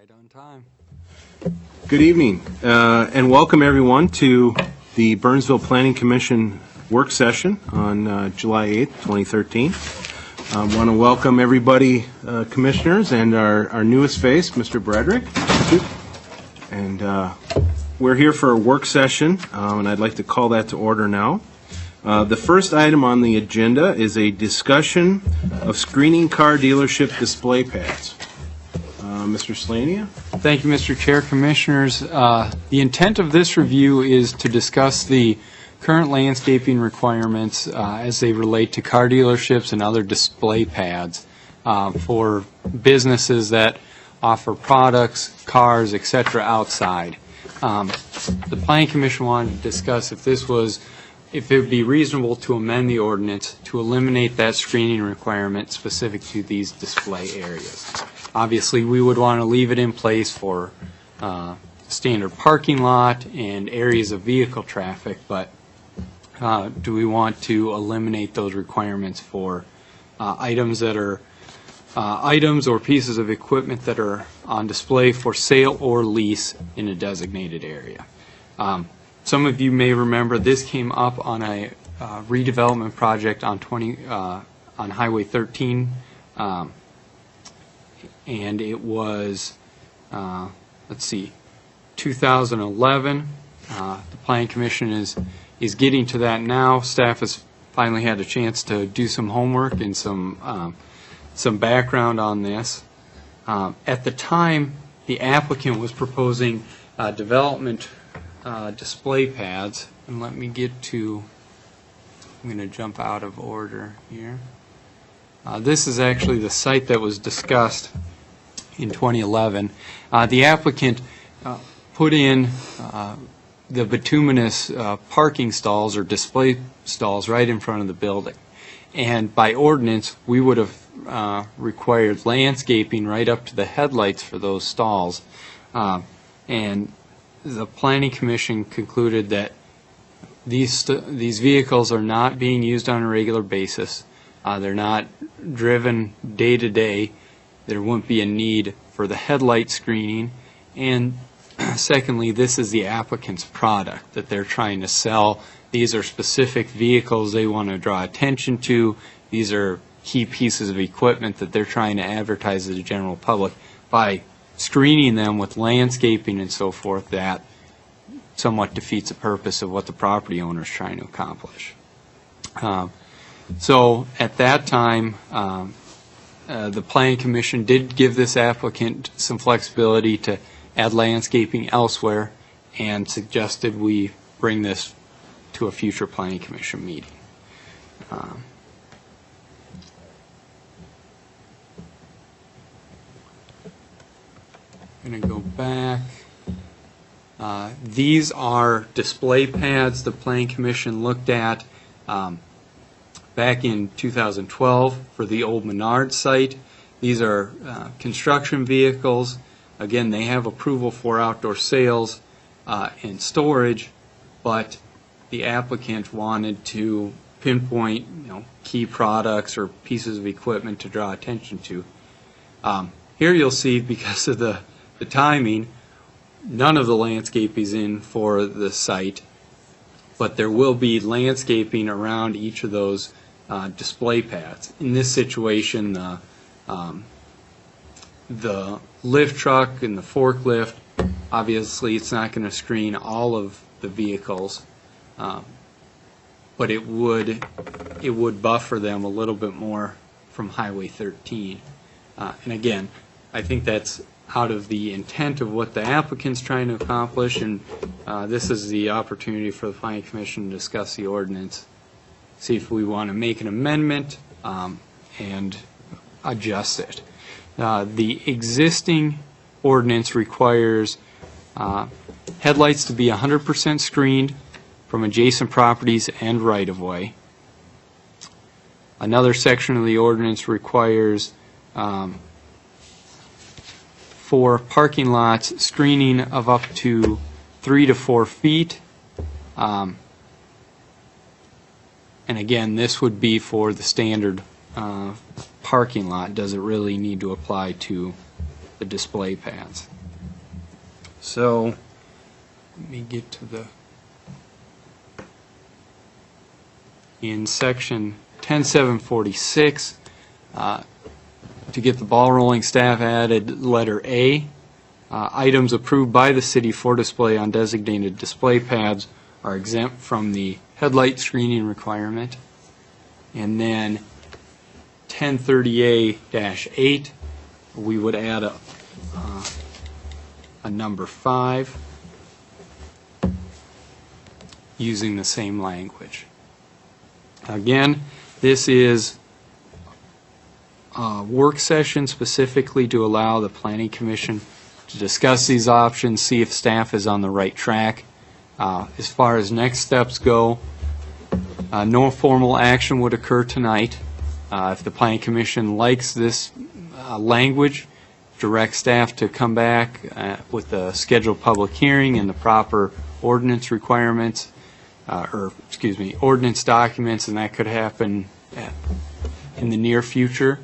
Right on time. Good evening, and welcome everyone to the Burnsville Planning Commission work session on July 8th, 2013. I want to welcome everybody, commissioners, and our newest face, Mr. Brederick. And we're here for a work session, and I'd like to call that to order now. The first item on the agenda is a discussion of screening car dealership display pads. Mr. Slania? Thank you, Mr. Chair, Commissioners. The intent of this review is to discuss the current landscaping requirements as they relate to car dealerships and other display pads for businesses that offer products, cars, etc. outside. The Planning Commission wanted to discuss if it would be reasonable to amend the ordinance to eliminate that screening requirement specific to these display areas. Obviously, we would want to leave it in place for standard parking lot and areas of vehicle traffic, but do we want to eliminate those requirements for items or pieces of equipment that are on display for sale or lease in a designated area? Some of you may remember this came up on a redevelopment project on Highway 13. And it was, 2011. The Planning Commission is getting to that now. Staff has finally had a chance to do some homework and some background on this. At the time, the applicant was proposing development display pads. And let me get to, I'm going to jump out of order here. This is actually the site that was discussed in 2011. The applicant put in the bituminous parking stalls or display stalls right in front of the building. And by ordinance, we would have required landscaping right up to the headlights for those stalls. And the Planning Commission concluded that these vehicles are not being used on a regular basis. They're not driven day to day. There wouldn't be a need for the headlight screening. And secondly, this is the applicant's product that they're trying to sell. These are specific vehicles they want to draw attention to. These are key pieces of equipment that they're trying to advertise to the general public. By screening them with landscaping and so forth, that somewhat defeats the purpose of what the property owner is trying to accomplish. So at that time, the Planning Commission did give this applicant some flexibility to add landscaping elsewhere and suggested we bring this to a future Planning Commission meeting. I'm going to go back. These are display pads the Planning Commission looked at back in 2012 for the old Menard site. These are construction vehicles. Again, they have approval for outdoor sales and storage, but the applicant wanted to pinpoint, key products or pieces of equipment to draw attention to. Here you'll see, because of the timing, none of the landscape is in for the site, but there will be landscaping around each of those display pads. In this situation, the lift truck and the forklift, obviously it's not going to screen all of the vehicles, but it would buffer them a little bit more from Highway 13. And again, I think that's out of the intent of what the applicant's trying to accomplish, and this is the opportunity for the Planning Commission to discuss the ordinance, see if we want to make an amendment and adjust it. The existing ordinance requires headlights to be 100% screened from adjacent properties and right-of-way. Another section of the ordinance requires for parking lots screening of up to 3 to 4 feet. And again, this would be for the standard parking lot. Does it really need to apply to the display pads. So, let me get to in section 10746, to get the ball rolling, staff added letter A. Items approved by the city for display on designated display pads are exempt from the headlight screening requirement. And then 1030A-8, we would add a number 5 using the same language. Again, this is a work session specifically to allow the Planning Commission to discuss these options, see if staff is on the right track. As far as next steps go, no formal action would occur tonight. If the Planning Commission likes this language, direct staff to come back with a scheduled public hearing and the proper ordinance requirements, ordinance documents, and that could happen in the near future.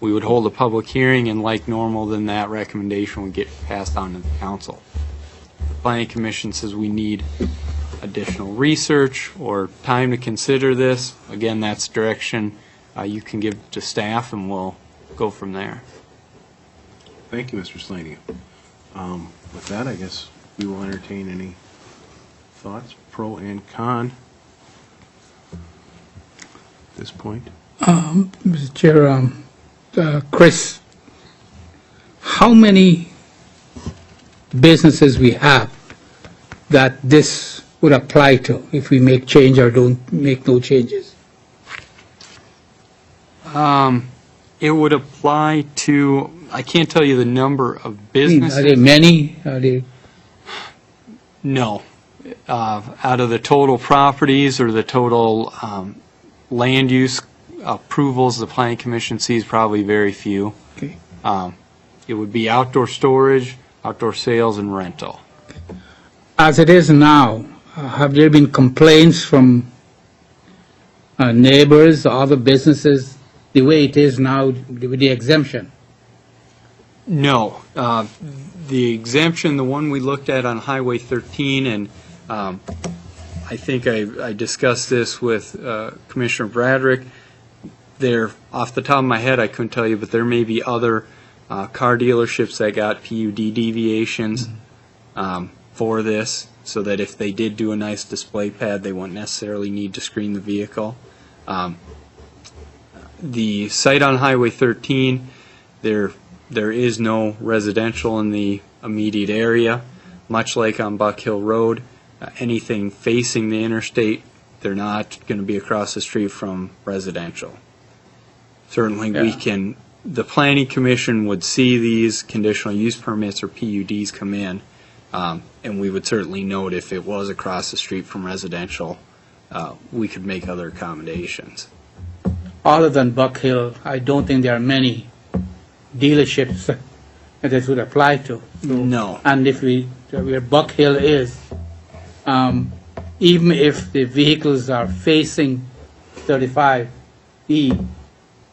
We would hold a public hearing, and like normal, then that recommendation would get passed on to the council. The Planning Commission says we need additional research or time to consider this. Again, that's direction you can give to staff, and we'll go from there. Thank you, Mr. Slaney. With that, I guess we will entertain any thoughts, pro and con, at this point. Mr. Chair, Chris, how many businesses we have that this would apply to if we make change or don't make no changes? It would apply to, I can't tell you the number of Are businesses. there many? Are they? No. Out of the total properties or the total land use approvals the Planning Commission sees, probably very few. Okay. It would be outdoor storage, outdoor sales, and rental. As it is now, have there been complaints from neighbors or other businesses the way it is now with the exemption? No. The exemption, the one we looked at on Highway 13, and I think I discussed this with Commissioner Bradrick. There, off the top of my head, I couldn't tell you, but there may be other car dealerships that got PUD deviations for this, so that if they did do a nice display pad, they wouldn't necessarily need to screen the vehicle. The site on Highway 13, there is no residential in the immediate area. Much like on Buck Hill Road, anything facing the interstate, they're not going to be across the street from residential. Certainly, the Planning Commission would see these conditional use permits or PUDs come in, and we would certainly note if it was across the street from residential, we could make other accommodations. Other than Buck Hill, I don't think there are many dealerships that this would apply to. No. And if where Buck Hill is, even if the vehicles are facing 35E,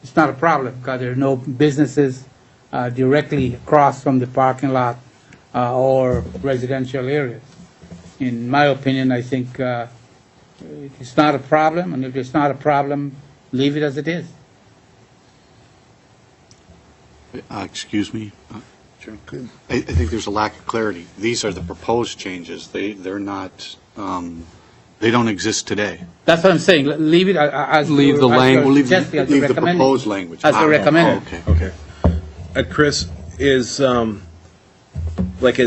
it's not a problem because there are no businesses directly across from the parking lot or residential areas. In my opinion, I think it's not a problem, and if it's not a problem, leave it as it is. Excuse me? I think there's a lack of clarity. These are the proposed changes. They're not, they don't exist today. That's what I'm saying. Leave it as Leave the language. We'll leave As the recommended. proposed language. As a recommended. Okay. Okay. Chris, is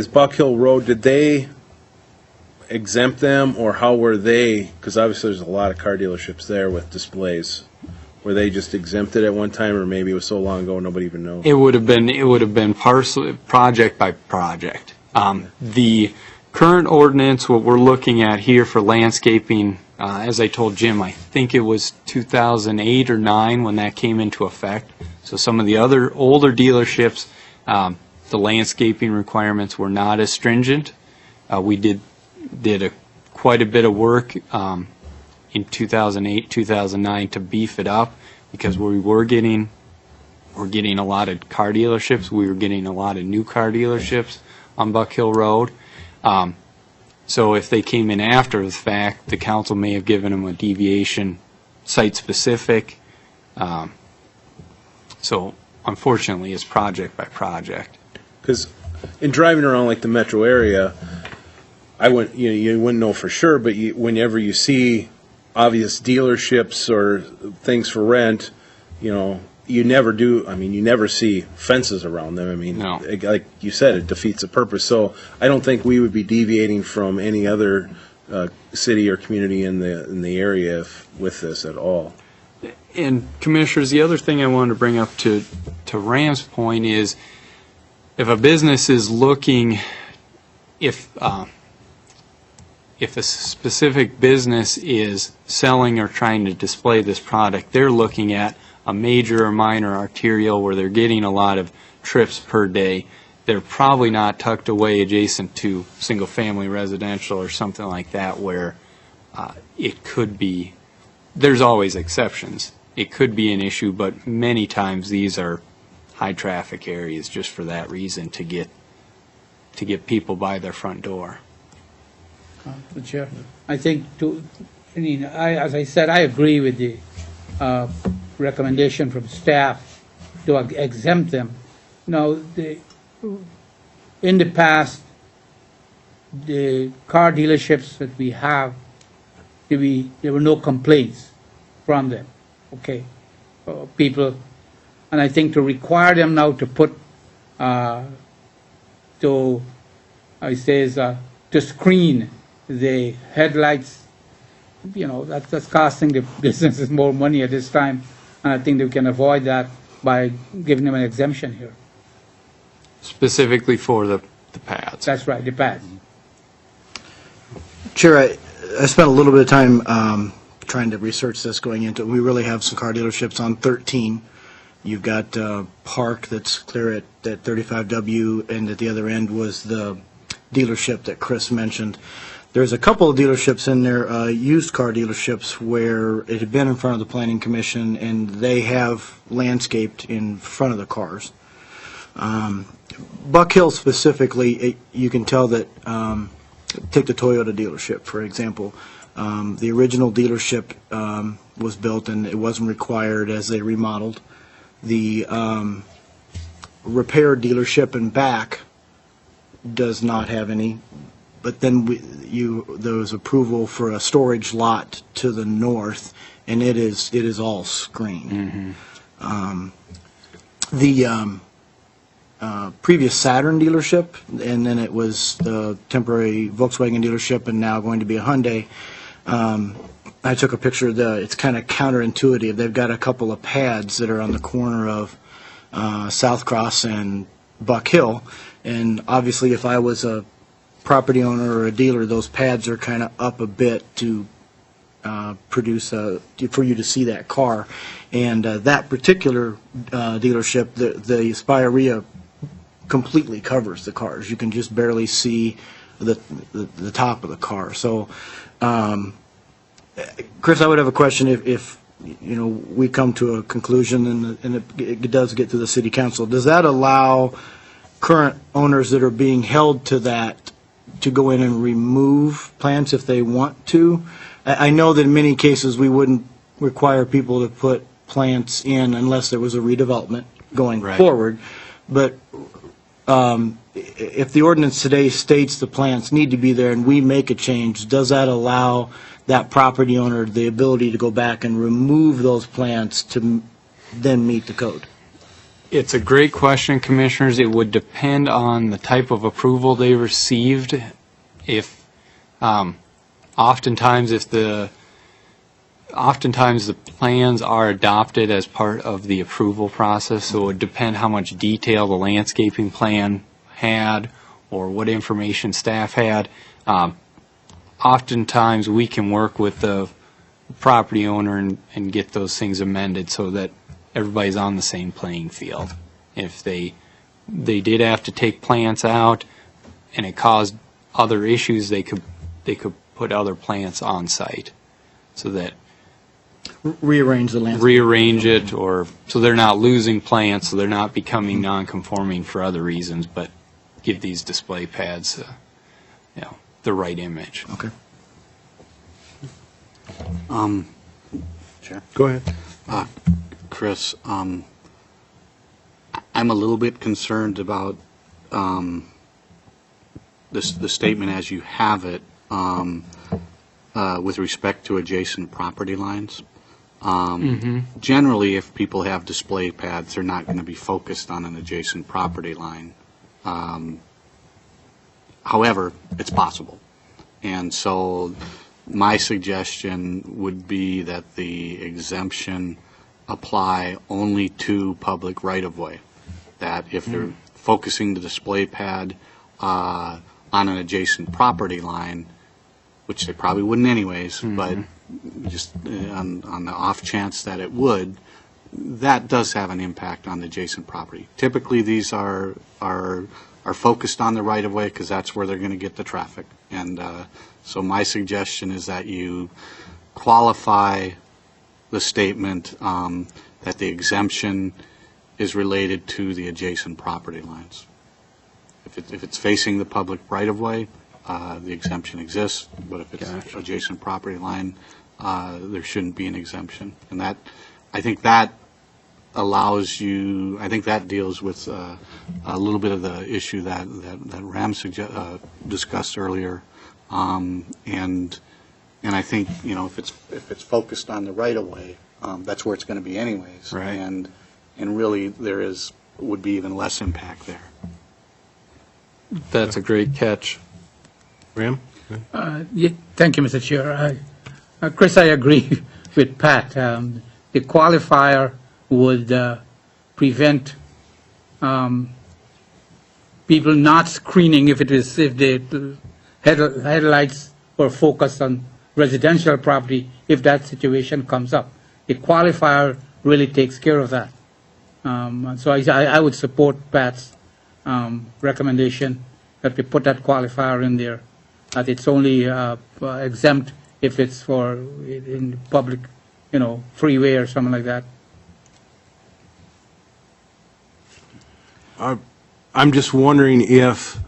Buck Hill Road, did they exempt them, or how were they, because obviously there's a lot of car dealerships there with displays. Were they just exempted at one time, or maybe it was so long ago nobody even knows? It would have been project by project. The current ordinance, what we're looking at here for landscaping, as I told Jim, I think it was 2008 or 9 when that came into effect. So some of the other older dealerships, the landscaping requirements were not as stringent. We did quite a bit of work in 2008, 2009 to beef it up, because we were getting were getting a lot of car dealerships. We were getting a lot of new car dealerships on Buck Hill Road. So if they came in after the fact, the council may have given them a deviation site-specific. So unfortunately, it's project by project. Because in driving around like the metro area, I wouldn't, you wouldn't know for sure, but whenever you see obvious dealerships or things for rent, you never see fences around them. I mean, No. like you said, it defeats the purpose. So I don't think we would be deviating from any other city or community in the area with this at all. And Commissioners, the other thing I wanted to bring up to Ram's point is, if a business is looking, if a specific business is selling or trying to display this product, they're looking at a major or minor arterial where they're getting a lot of trips per day. They're probably not tucked away adjacent to single-family residential or something like that where it could be, there's always exceptions. It could be an issue, but many times these are high-traffic areas just for that reason, to get people by their front door. The Chair, I think as I said, I agree with the recommendation from staff to exempt them. Now, in the past, the car dealerships that we have, there were no complaints from them, okay? People, and I think to require them now to put, to screen the headlights, that's costing the businesses more money at this time, and I think they can avoid that by giving them an exemption here. Specifically for the pads. That's right, the pads. Chair, I spent a little bit of time trying to research this going into it. We really have some car dealerships on 13. You've got Park that's clear at 35W, and at the other end was the dealership that Chris mentioned. There's a couple of dealerships in there, used car dealerships, where it had been in front of the Planning Commission, and they have landscaped in front of the cars. Buck Hill specifically, you can tell that, take the Toyota dealership, for example. The original dealership was built and it wasn't required as they remodeled. The repair dealership in back does not have any, but then there was approval for a storage lot to the north, and it is all screened. The previous Saturn dealership, and then it was the temporary Volkswagen dealership, and now going to be a Hyundai. I took a picture of it's kind of counterintuitive. They've got a couple of pads that are on the corner of South Cross and Buck Hill, and obviously if I was a property owner or a dealer, those pads are kind of up a bit to produce for you to see that car. And that particular dealership, the Spirea completely covers the cars. You can just barely see the top of the car. So, Chris, I would have a question if we come to a conclusion and it does get to the City Council. Does that allow current owners that are being held to that to go in and remove plants if they want to? I know that in many cases we wouldn't require people to put plants in unless there was a redevelopment going forward. But if the ordinance today states the plants need to be there and we make a change, does that allow that property owner the ability to go back and remove those plants to then meet the code? It's a great question, Commissioners. It would depend on the type of approval they received. If oftentimes the plans are adopted as part of the approval process, so it would depend how much detail the landscaping plan had or what information staff had. Oftentimes we can work with the property owner and get those things amended so that everybody's on the same playing field. If they did have to take plants out and it caused other issues, they could put other plants on site so that Rearrange the landscape. rearrange it, or, so they're not losing plants, so they're not becoming non-conforming for other reasons, but give these display pads, the right image. Okay. Chair? Go ahead. Chris, I'm a little bit concerned about the statement as you have it with respect to adjacent property lines. Generally, if people have display pads, they're not going to be focused on an adjacent property line. However, it's possible. And so my suggestion would be that the exemption apply only to public right-of-way. That if they're focusing the display pad on an adjacent property line, which they probably wouldn't anyways, but just on the off chance that it would, that does have an impact on the adjacent property. Typically, these are focused on the right-of-way because that's where they're going to get the traffic. And so my suggestion is that you qualify the statement that the exemption is related to the adjacent property lines. If it's facing the public right-of-way, the exemption exists, but if it's adjacent property line, there shouldn't be an exemption. And that, I think that allows you, I think that deals with a little bit of the issue that Ram discussed earlier. And I think, if it's focused on the right-of-way, that's where it's going to be anyways. Right. And really, would be even less impact there. That's a great catch. Ram? Yeah, thank you, Mr. Chair. Chris, I agree with Pat. The qualifier would prevent people not screening if the headlights were focused on residential property, if that situation comes up. The qualifier really takes care of that. So I would support Pat's recommendation that we put that qualifier in there, that it's only exempt if it's for in public, freeway or something like that. I'm just wondering if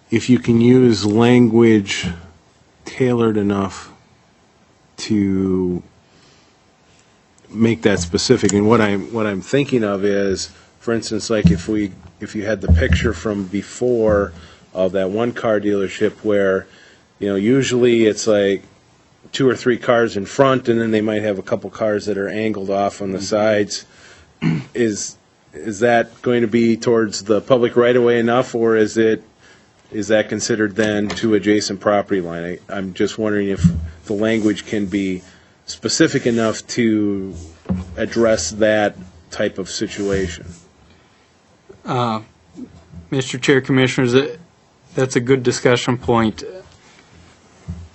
you can use language tailored enough to make that specific. And what I'm thinking of is, for instance, like if you had the picture from before of that one car dealership where, usually it's like 2 or 3 cars in front, and then they might have a couple cars that are angled off on the sides. Is that going to be towards the public right-of-way enough, or is that considered then to adjacent property line? I'm just wondering if the language can be specific enough to address that type of situation. Mr. Chair, Commissioners, that's a good discussion point.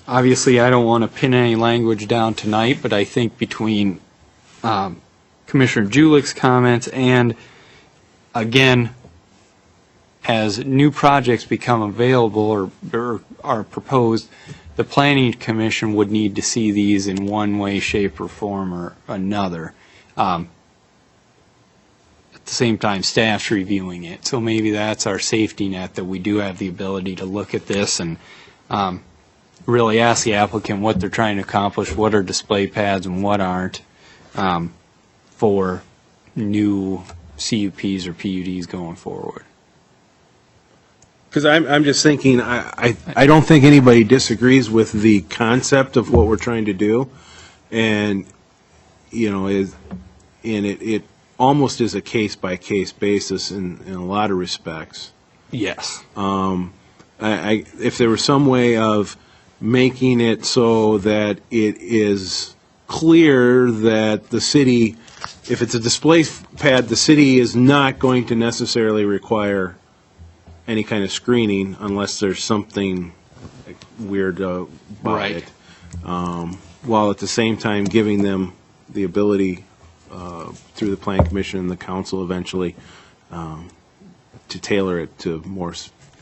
Obviously, I don't want to pin any language down tonight, but I think between Commissioner Julich's comments and, again, as new projects become available or are proposed, the Planning Commission would need to see these in one way, shape, or form or another. At the same time, staff's reviewing it. So maybe that's our safety net, that we do have the ability to look at this and really ask the applicant what they're trying to accomplish, what are display pads and what aren't, for new CUPs or PUDs going forward. Because I'm just thinking, I don't think anybody disagrees with the concept of what we're trying to do, and it almost is a case-by-case basis in a lot of respects. Yes. If there was some way of making it so that it is clear that the city, if it's a display pad, the city is not going to necessarily require any kind of screening unless there's something weird about Right. it, while at the same time giving them the ability through the Plan Commission and the council eventually to tailor it to more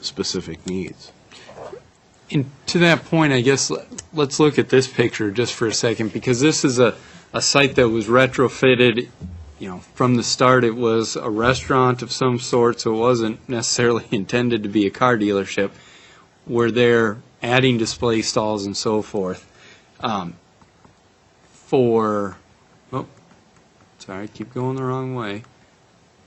specific needs. And to that point, I guess let's look at this picture just for a second, because this is a a site that was retrofitted. From the start, it was a restaurant of some sort, so it wasn't necessarily intended to be a car dealership, where they're adding display stalls and so forth. Keep going the wrong way.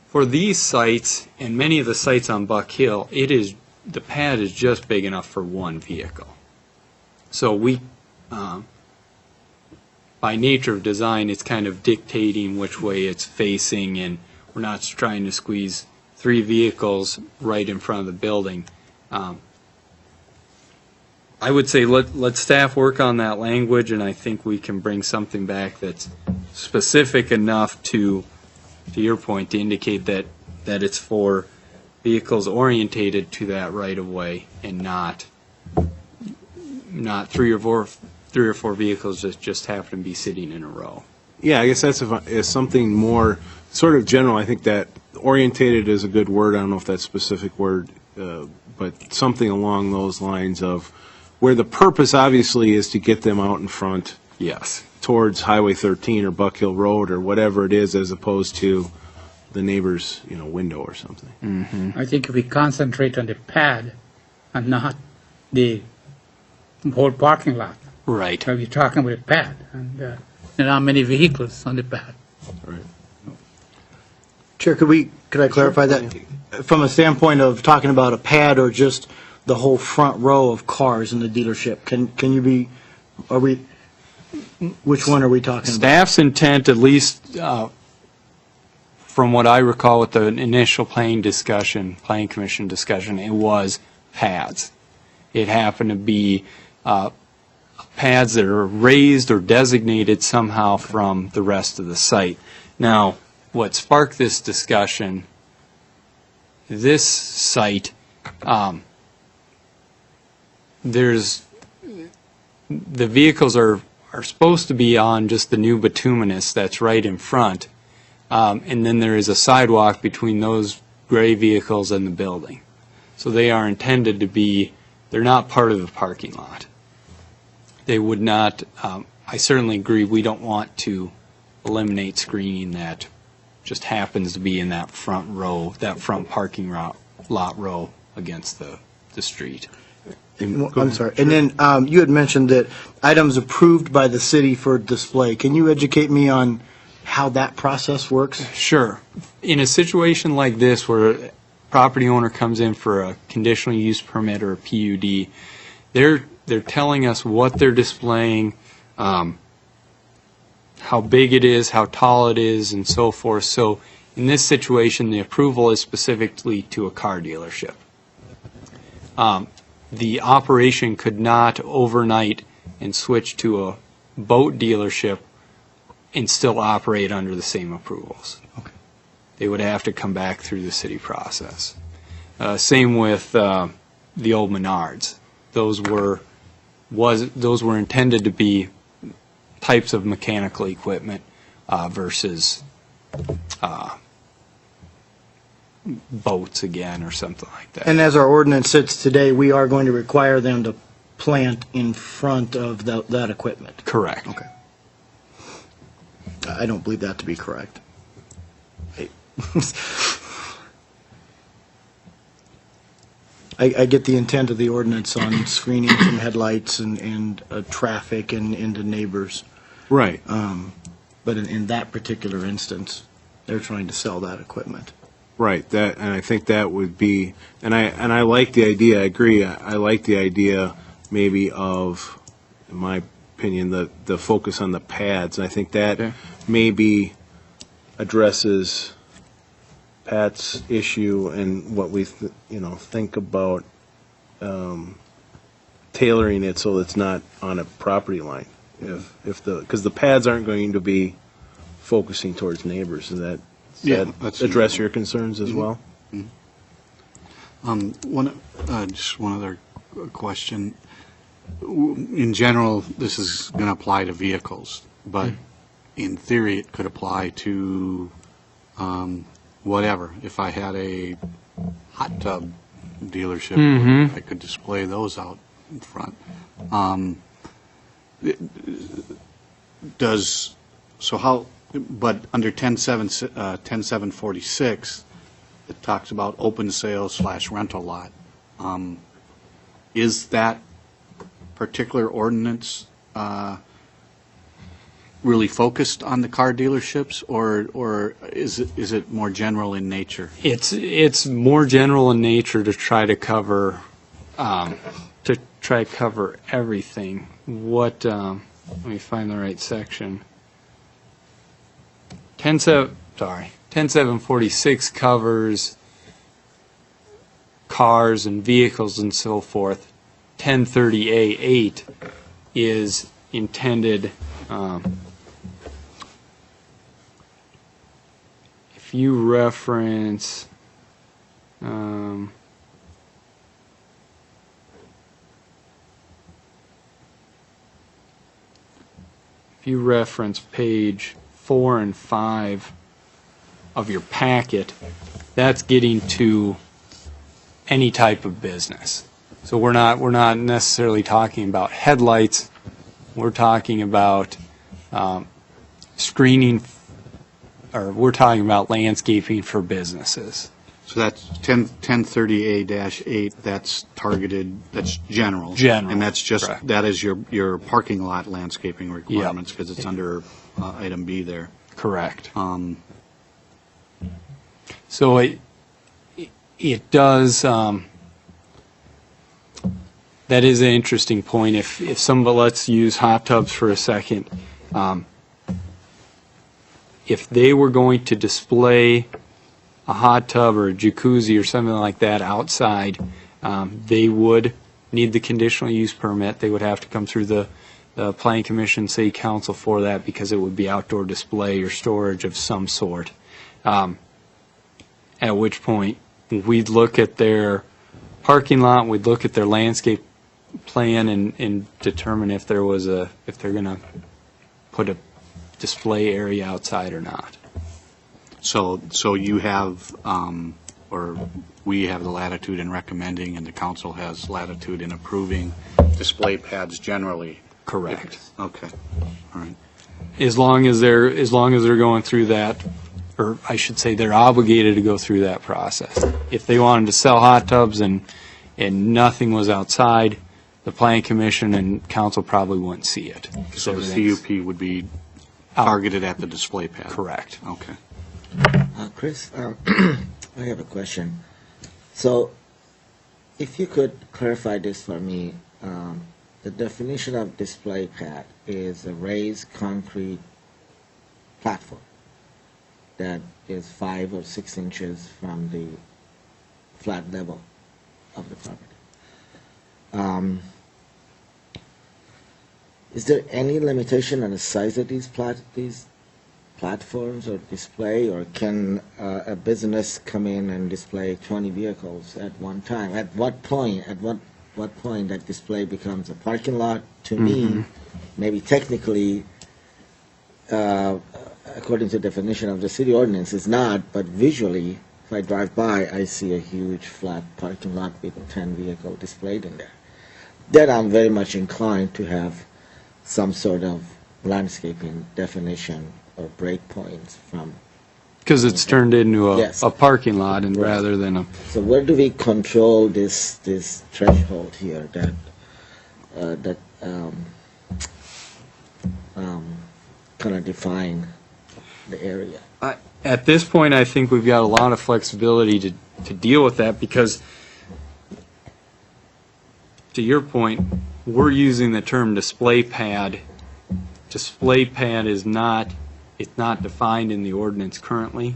For these sites, and many of the sites on Buck Hill, the pad is just big enough for one vehicle. So we, by nature of design, it's kind of dictating which way it's facing, and we're not trying to squeeze 3 vehicles right in front of the building. I would say let staff work on that language, and I think we can bring something back that's specific enough to your point, to indicate that it's for vehicles orientated to that right of way, and not 3 or 4 vehicles that just happen to be sitting in a row. Yeah, I guess is something more sort of general. I think that orientated is a good word. I don't know if that's a specific word, but something along those lines of where the purpose obviously is to get them out in front Yes. towards Highway 13 or Buck Hill Road or whatever it is, as opposed to the neighbor's, window or something. I think if we concentrate on the pad and not the whole parking lot, Right. so we're talking about a pad, and there are not many vehicles on the pad. Chair, could I clarify that? From a standpoint of talking about a pad or just the whole front row of cars in the dealership, which one are we talking about? Staff's intent, at least from what I recall with the initial planning commission discussion, it was pads. It happened to be pads that are raised or designated somehow from the rest of the site. Now, what sparked this discussion, this site, the vehicles are supposed to be on just the new bituminous that's right in front, and then there is a sidewalk between those gray vehicles and the building. So they are intended to be, they're not part of the parking lot. They would not, I certainly agree, we don't want to eliminate screening that just happens to be in that front row, that front parking lot row against the street. I'm sorry. And then you had mentioned that items approved by the city for display. Can you educate me on how that process works? Sure. In a situation like this where a property owner comes in for a conditional use permit or a PUD, they're telling us what they're displaying, how big it is, how tall it is, and so forth. So in this situation, the approval is specifically to a car dealership. The operation could not overnight and switch to a boat dealership and still operate under the same approvals. Okay. They would have to come back through the city process. Same with the old Menards. Those were intended to be types of mechanical equipment versus boats again or something like that. And as our ordinance sits today, we are going to require them to plant in front of that equipment. Correct. Okay. I don't believe that to be correct. I get the intent of the ordinance on screening from headlights and traffic and into neighbors. Right. But in that particular instance, they're trying to sell that equipment. Right, and I think that would be, and I like the idea, I agree, I like the idea maybe of, in my opinion, the focus on the pads. And I think that Okay. maybe addresses Pat's issue and what we, think about tailoring it so it's not on a property line. Because the pads aren't going to be focusing towards neighbors, and that Yeah, that that's- address your concerns as well? Just one other question. In general, this is going to apply to vehicles, but in theory, it could apply to whatever. If I had a hot tub dealership, I could display those out in front. Does So how, but under 10746, it talks about open sales / rental lot. Is that particular ordinance really focused on the car dealerships, or is it more general in nature? It's more general in nature to try to cover everything. What, let me find the right section. 10746 covers cars and vehicles and so forth. 1030A8 is intended, if you reference, page 4 and 5 of your packet, that's getting to any type of business. So we're not necessarily talking about headlights. We're talking about screening, or we're talking about landscaping for businesses. So that's 1030A-8, that's targeted, that's general. General, And that's just, correct. that is your parking lot landscaping requirements, because it's under item B there. Correct. So it does, that is an interesting point. If somebody, let's use hot tubs for a second. If they were going to display a hot tub or a jacuzzi or something like that outside, they would need the conditional use permit. They would have to come through the Planning Commission, City Council for that, because it would be outdoor display or storage of some sort. At which point, we'd look at their parking lot, we'd look at their landscape plan and determine if they're going to put a display area outside or not. So you have, or we have the latitude in recommending, and the council has latitude in approving display pads generally? Correct. Okay, all right. As long as they're going through that, or I should say they're obligated to go through that process. If they wanted to sell hot tubs and nothing was outside, the Planning Commission and council probably wouldn't see it. So the Everything's CUP would be targeted at the display pad? correct. Okay. Chris, I have a question. So, if you could clarify this for me, the definition of display pad is a raised concrete platform that is 5 or 6 inches from the flat level of the property. Is there any limitation on the size of these platforms or display, or can a business come in and display 20 vehicles at one time? At what point that display becomes a parking lot? To me, maybe technically, according to the definition of the city ordinance, it's not, but visually, if I drive by, I see a huge flat parking lot with 10 vehicles displayed in there. Then I'm very much inclined to have some sort of landscaping definition or breakpoints from. Because it's turned into Yes. a parking lot and Right. rather than a, So where do we control this threshold here that kind of define the area? at this point, I think we've got a lot of flexibility to deal with that, because to your point, we're using the term display pad. Display pad is not, it's not defined in the ordinance currently.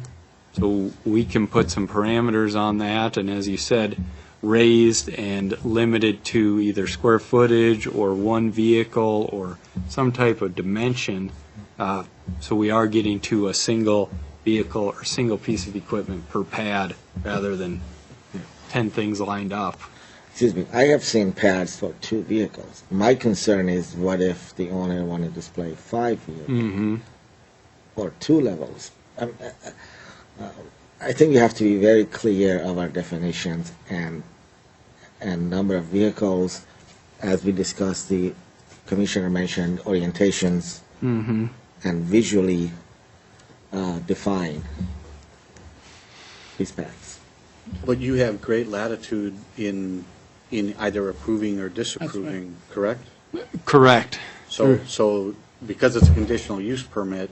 So we can put some parameters on that, and as you said, raised and limited to either square footage or one vehicle or some type of dimension. So we are getting to a single vehicle or single piece of equipment per pad rather than 10 things lined up. Excuse me, I have seen pads for 2 vehicles. My concern is, what if the owner wanted to display 5 vehicles or 2 levels? I think we have to be very clear of our definitions and number of vehicles. As we discussed, the commissioner mentioned orientations. and visually define these paths. But you have great latitude in either approving or disapproving, correct? Correct. So because it's a conditional use permit,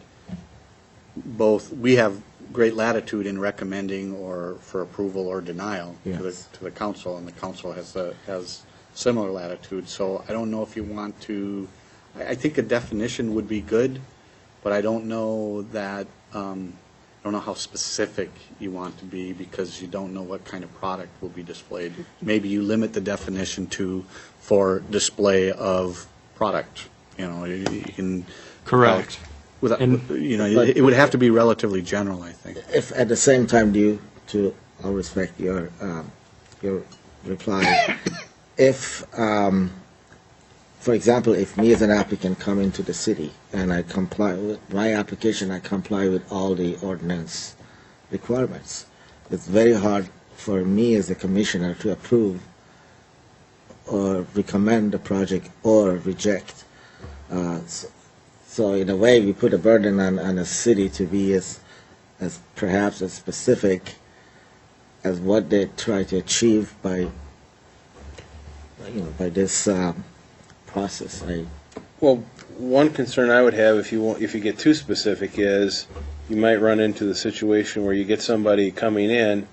we have great latitude in recommending or for approval or denial Yes. to the council, and the council has similar latitude. So I don't know if you want to, I think a definition would be good, but I don't know that, I don't know how specific you want to be, because you don't know what kind of product will be displayed. Maybe you limit the definition for display of product. You can. Correct. Without, And- it would have to be relatively general, I think. If at the same time, I'll respect your reply. If, for example, if me as an applicant come into the city and I comply with my application, I comply with all the ordinance requirements, it's very hard for me as a commissioner to approve or recommend the project or reject. So in a way, we put a burden on a city to be as perhaps as specific as what they try to achieve by this process. Well, one concern I would have if you get too specific is you might run into the situation where you get somebody coming in,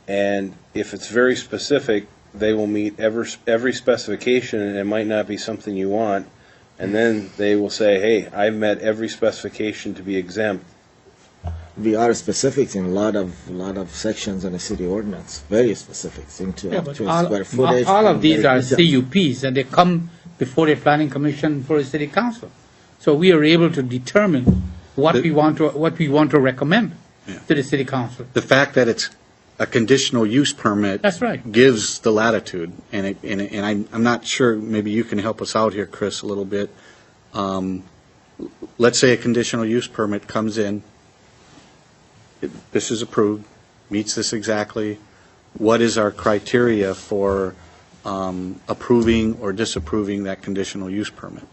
and if it's very specific, they will meet every specification, and it might not be something you want, and then they will say, hey, I've met every specification to be exempt. We are specifics in a lot of sections in the city ordinance, very specifics into Yeah, up but to square footage. all of these are very detailed. CUPs, and they come before the planning commission for the city council. So we are able to determine what we want to recommend to the city council. The fact that it's a conditional use permit. That's right. Gives the latitude, and I'm not sure, maybe you can help us out here, Chris, a little bit. Let's say a conditional use permit comes in, this is approved, meets this exactly. What is our criteria for approving or disapproving that conditional use permit?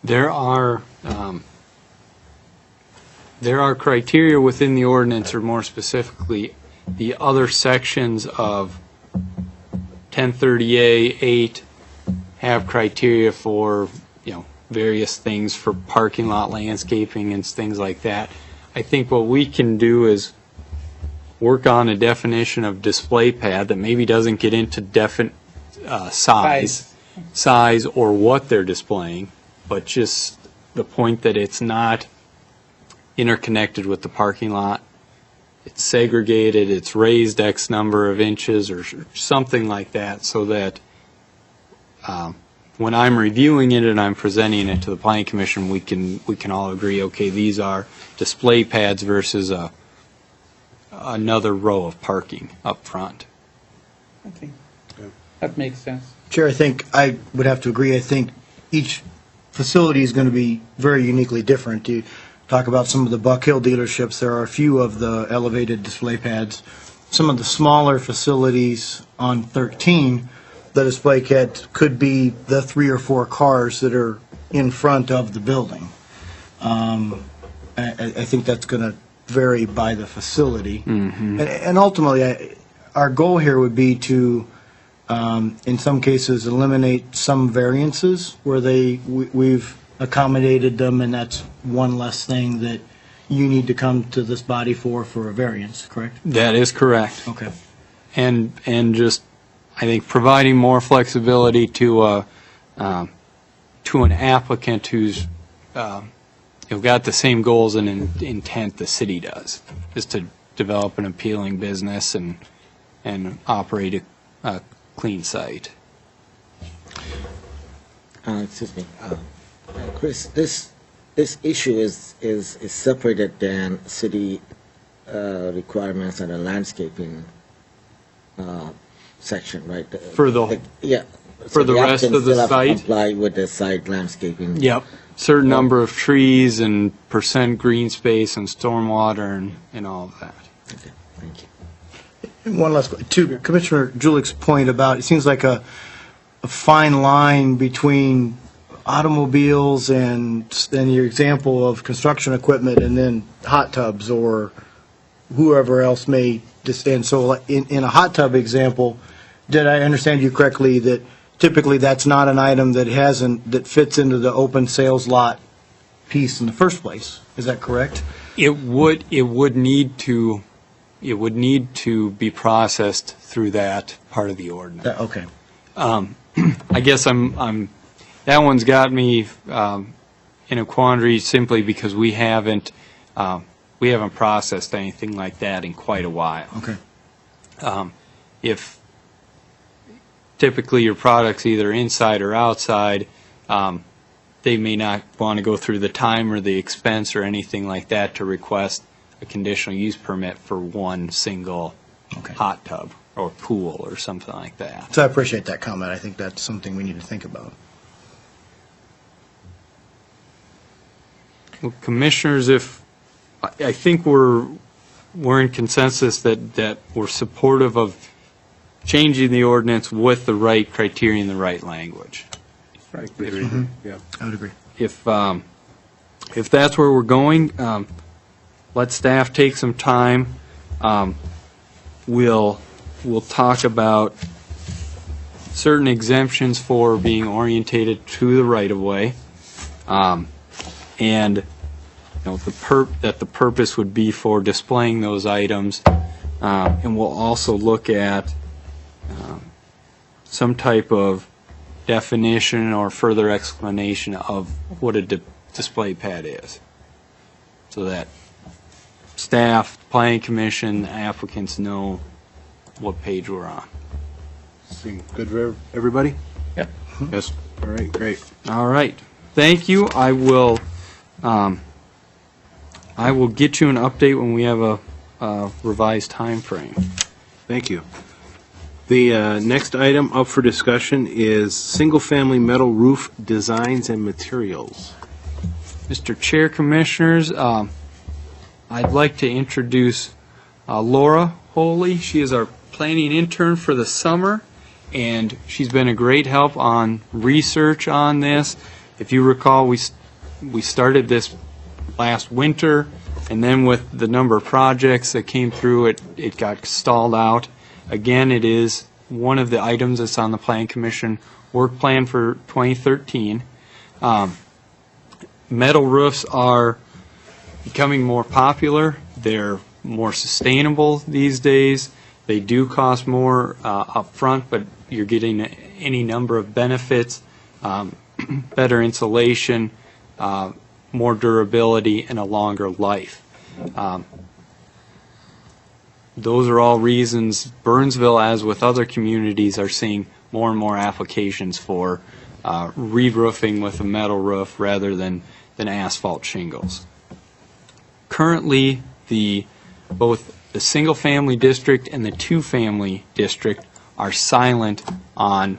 There are criteria within the ordinance, or more specifically, the other sections of 1030A 8 have criteria for, various things for parking lot landscaping and things like that. I think what we can do is work on a definition of display pad that maybe doesn't get into size or what they're displaying, but just the point that it's not interconnected with the parking lot. It's segregated, it's raised X number of inches or something like that, so that when I'm reviewing it and I'm presenting it to the planning commission, we can all agree, okay, these are display pads versus another row of parking up front. Okay. That makes sense. Chair, I think I would have to agree. I think each facility is going to be very uniquely different. You talk about some of the Buck Hill dealerships, there are a few of the elevated display pads. Some of the smaller facilities on 13, the display pad could be the 3 or 4 cars that are in front of the building. I think that's going to vary by the facility. And ultimately, our goal here would be to, in some cases, eliminate some variances where we've accommodated them, and that's one less thing that you need to come to this body for a variance, correct? That is correct. Okay. And just, I think, providing more flexibility to an applicant who's got the same goals and intent the city does, is to develop an appealing business and operate a clean site. Excuse me, Chris. This issue is separated than city requirements and the landscaping section, right? For the Yeah. for the rest applicant of the still have to site? comply with the site landscaping. Yep. Certain number of trees and percent green space and stormwater and all of that. Okay, thank you. And one last, to Commissioner Julick's point about, it seems like a fine line between automobiles and then your example of construction equipment and then hot tubs or whoever else may, and so like in a hot tub example, did I understand you correctly that typically that's not an item that fits into the open sales lot piece in the first place? Is that correct? It would need to be processed through that part of the ordinance. Okay. I guess that one's got me in a quandary simply because we haven't processed anything like that in quite a while. Okay. If typically your product's either inside or outside, they may not want to go through the time or the expense or anything like that to request a conditional use permit for one single Okay. hot tub or pool or something like that. So I appreciate that comment. I think that's something we need to think about. Well, Commissioners, I think we're in consensus that we're supportive of changing the ordinance with the right criteria and the right language. Right. Yeah. I would agree. If that's where we're going, let staff take some time. We'll talk about certain exemptions for being orientated to the right-of-way, and that the purpose would be for displaying those items, and we'll also look at some type of definition or further explanation of what a display pad is, so that staff, planning commission, applicants know what page we're on. Seem good for everybody? Yep. Yes. All right, great. All right. Thank you. I will get you an update when we have a revised time frame. Thank you. The next item up for discussion is single-family metal roof designs and materials. Mr. Chair, Commissioners, I'd like to introduce Laura Holy. She is our planning intern for the summer, and she's been a great help on research on this. If you recall, we started this last winter, and then with the number of projects that came through, it got stalled out. Again, it is one of the items that's on the Plan Commission work plan for 2013. Metal roofs are becoming more popular. They're more sustainable these days. They do cost more up front, but you're getting any number of benefits, better insulation, more durability, and a longer life. Those are all reasons Burnsville, as with other communities, are seeing more and more applications for re-roofing with a metal roof rather than asphalt shingles. Currently, both the single-family district and the two-family district are silent on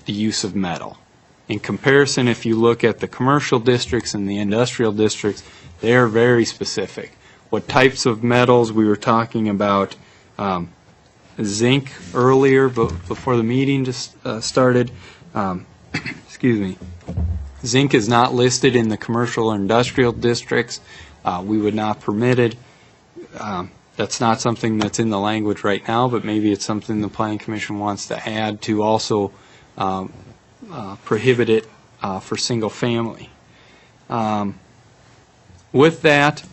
the use of metal. In comparison, if you look at the commercial districts and the industrial districts, they are very specific. What types of metals? We were talking about zinc earlier, before the meeting just started. Excuse me. Zinc is not listed in the commercial or industrial districts. We would not permit it. That's not something that's in the language right now, but maybe it's something the Planning Commission wants to add to also prohibit it for single family. With that,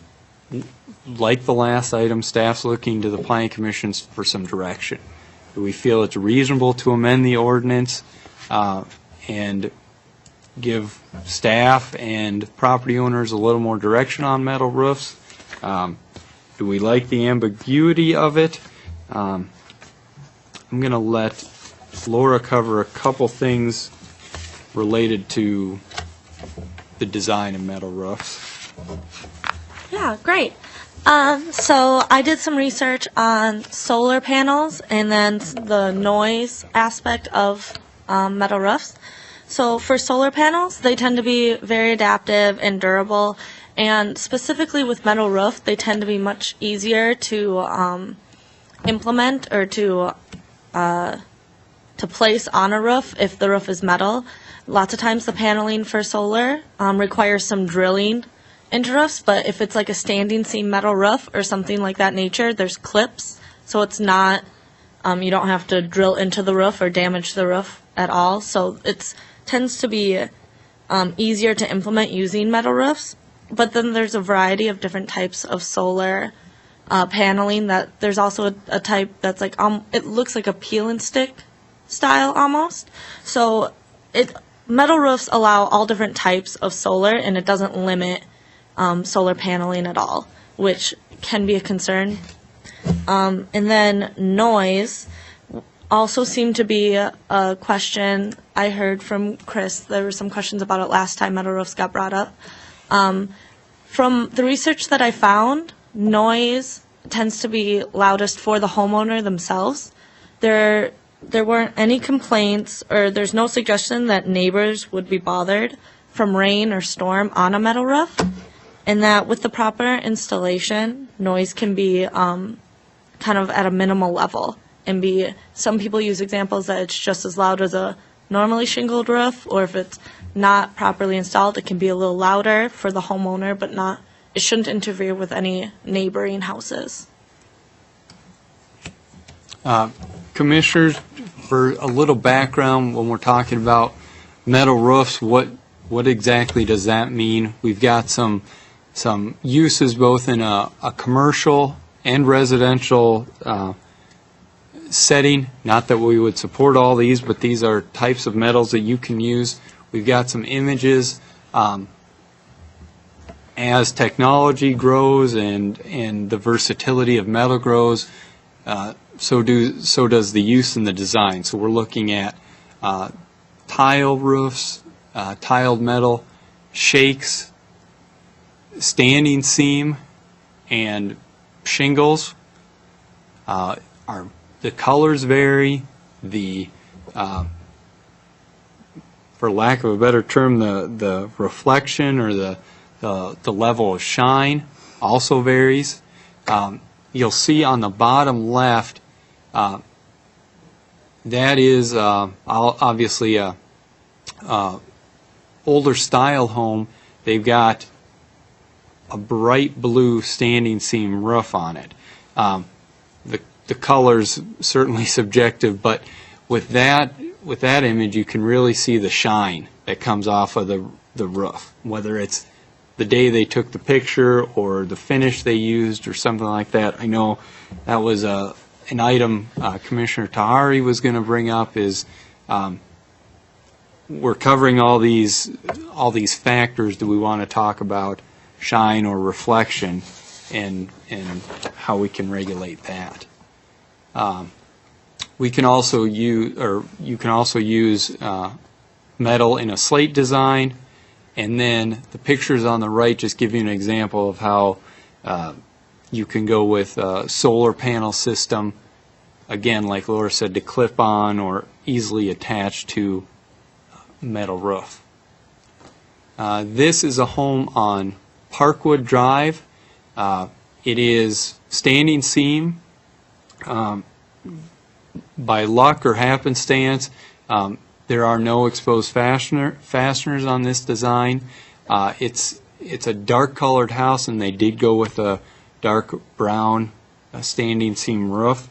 like the last item, staff's looking to the Planning Commission for some direction. Do we feel it's reasonable to amend the ordinance and give staff and property owners a little more direction on metal roofs? Do we like the ambiguity of it? I'm going to let Laura cover a couple things related to the design of metal roofs. Yeah, great. So I did some research on solar panels and then the noise aspect of metal roofs. So for solar panels, they tend to be very adaptive and durable, and specifically with metal roof, they tend to be much easier to implement or to to place on a roof if the roof is metal. Lots of times the paneling for solar requires some drilling into roofs, but if it's like a standing seam metal roof or something like that nature, there's clips, so it's not, you don't have to drill into the roof or damage the roof at all. So it tends to be easier to implement using metal roofs. But then there's a variety of different types of solar paneling. That there's also a type that's like it looks like a peel and stick style almost. So metal roofs allow all different types of solar, and it doesn't limit solar paneling at all, which can be a concern. And then noise also seemed to be a question I heard from Chris. There were some questions about it last time metal roofs got brought up. From the research that I found, noise tends to be loudest for the homeowner themselves. There weren't any complaints, or there's no suggestion that neighbors would be bothered from rain or storm on a metal roof, and that with the proper installation, noise can be kind of at a minimal level, and some people use examples that it's just as loud as a normally shingled roof, or if it's not properly installed, it can be a little louder for the homeowner, but it shouldn't interfere with any neighboring houses. Commissioners, for a little background, when we're talking about metal roofs, what exactly does that mean? We've got some uses both in a commercial and residential setting. Not that we would support all these, but these are types of metals that you can use. We've got some images. As technology grows and the versatility of metal grows, so does the use and the design. So we're looking at tile roofs, tiled metal, shakes, standing seam, and shingles. The colors vary. For lack of a better term, the reflection or the level of shine also varies. You'll see on the bottom left, that is obviously a older style home. They've got a bright blue standing seam roof on it. The color's certainly subjective, but with that image, you can really see the shine that comes off of the roof, whether it's the day they took the picture or the finish they used or something like that. I know that was an item Commissioner Tahari was going to bring up. Is we're covering all these factors. Do we want to talk about shine or reflection and how we can regulate that? We can also use, or you can also use metal in a slate design, and then the pictures on the right just give you an example of how you can go with a solar panel system, again, like Laura said, to clip on or easily attach to metal roof. This is a home on Parkwood Drive. It is standing seam. By luck or happenstance, there are no exposed fasteners on this design. It's a dark colored house, and they did go with a dark brown standing seam roof.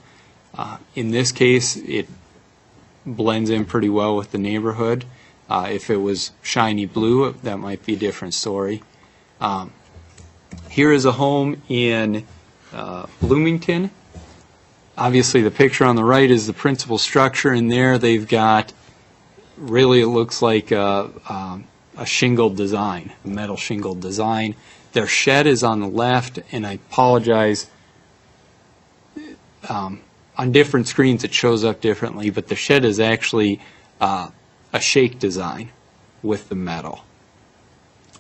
In this case, it blends in pretty well with the neighborhood. If it was shiny blue, that might be a different story. Here is a home in Bloomington. Obviously, the picture on the right is the principal structure, and there they've got, really it looks like a shingled design, a metal shingled design. Their shed is on the left, and I apologize, on different screens it shows up differently, but the shed is actually a shake design with the metal.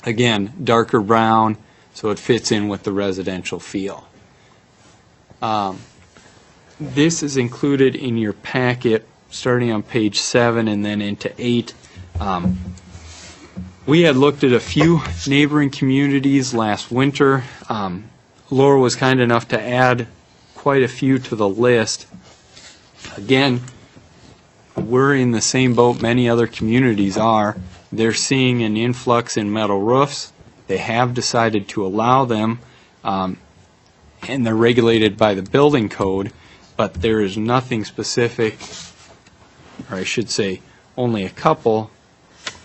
Again, darker brown, so it fits in with the residential feel. This is included in your packet starting on page 7 and then into 8. We had looked at a few neighboring communities last winter. Laura was kind enough to add quite a few to the list. Again, we're in the same boat many other communities are. They're seeing an influx in metal roofs. They have decided to allow them, and they're regulated by the building code, but there is nothing specific, or I should say, only a couple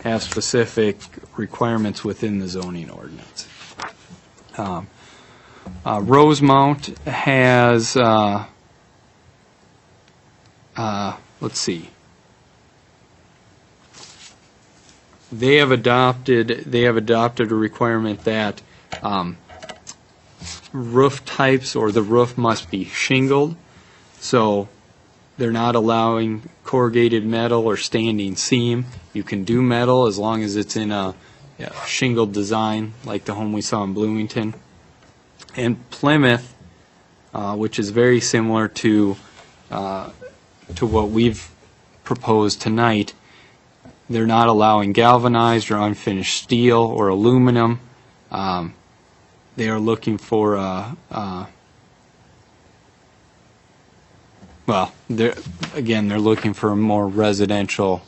have specific requirements within the zoning ordinance. Rosemount has, let's see. They have adopted a requirement that roof types or the roof must be shingled. So they're not allowing corrugated metal or standing seam. You can do metal as long as it's in a shingled design like the home we saw in Bloomington. And Plymouth, which is very similar to what we've proposed tonight, they're not allowing galvanized or unfinished steel or aluminum. They are looking for they're looking for a more residential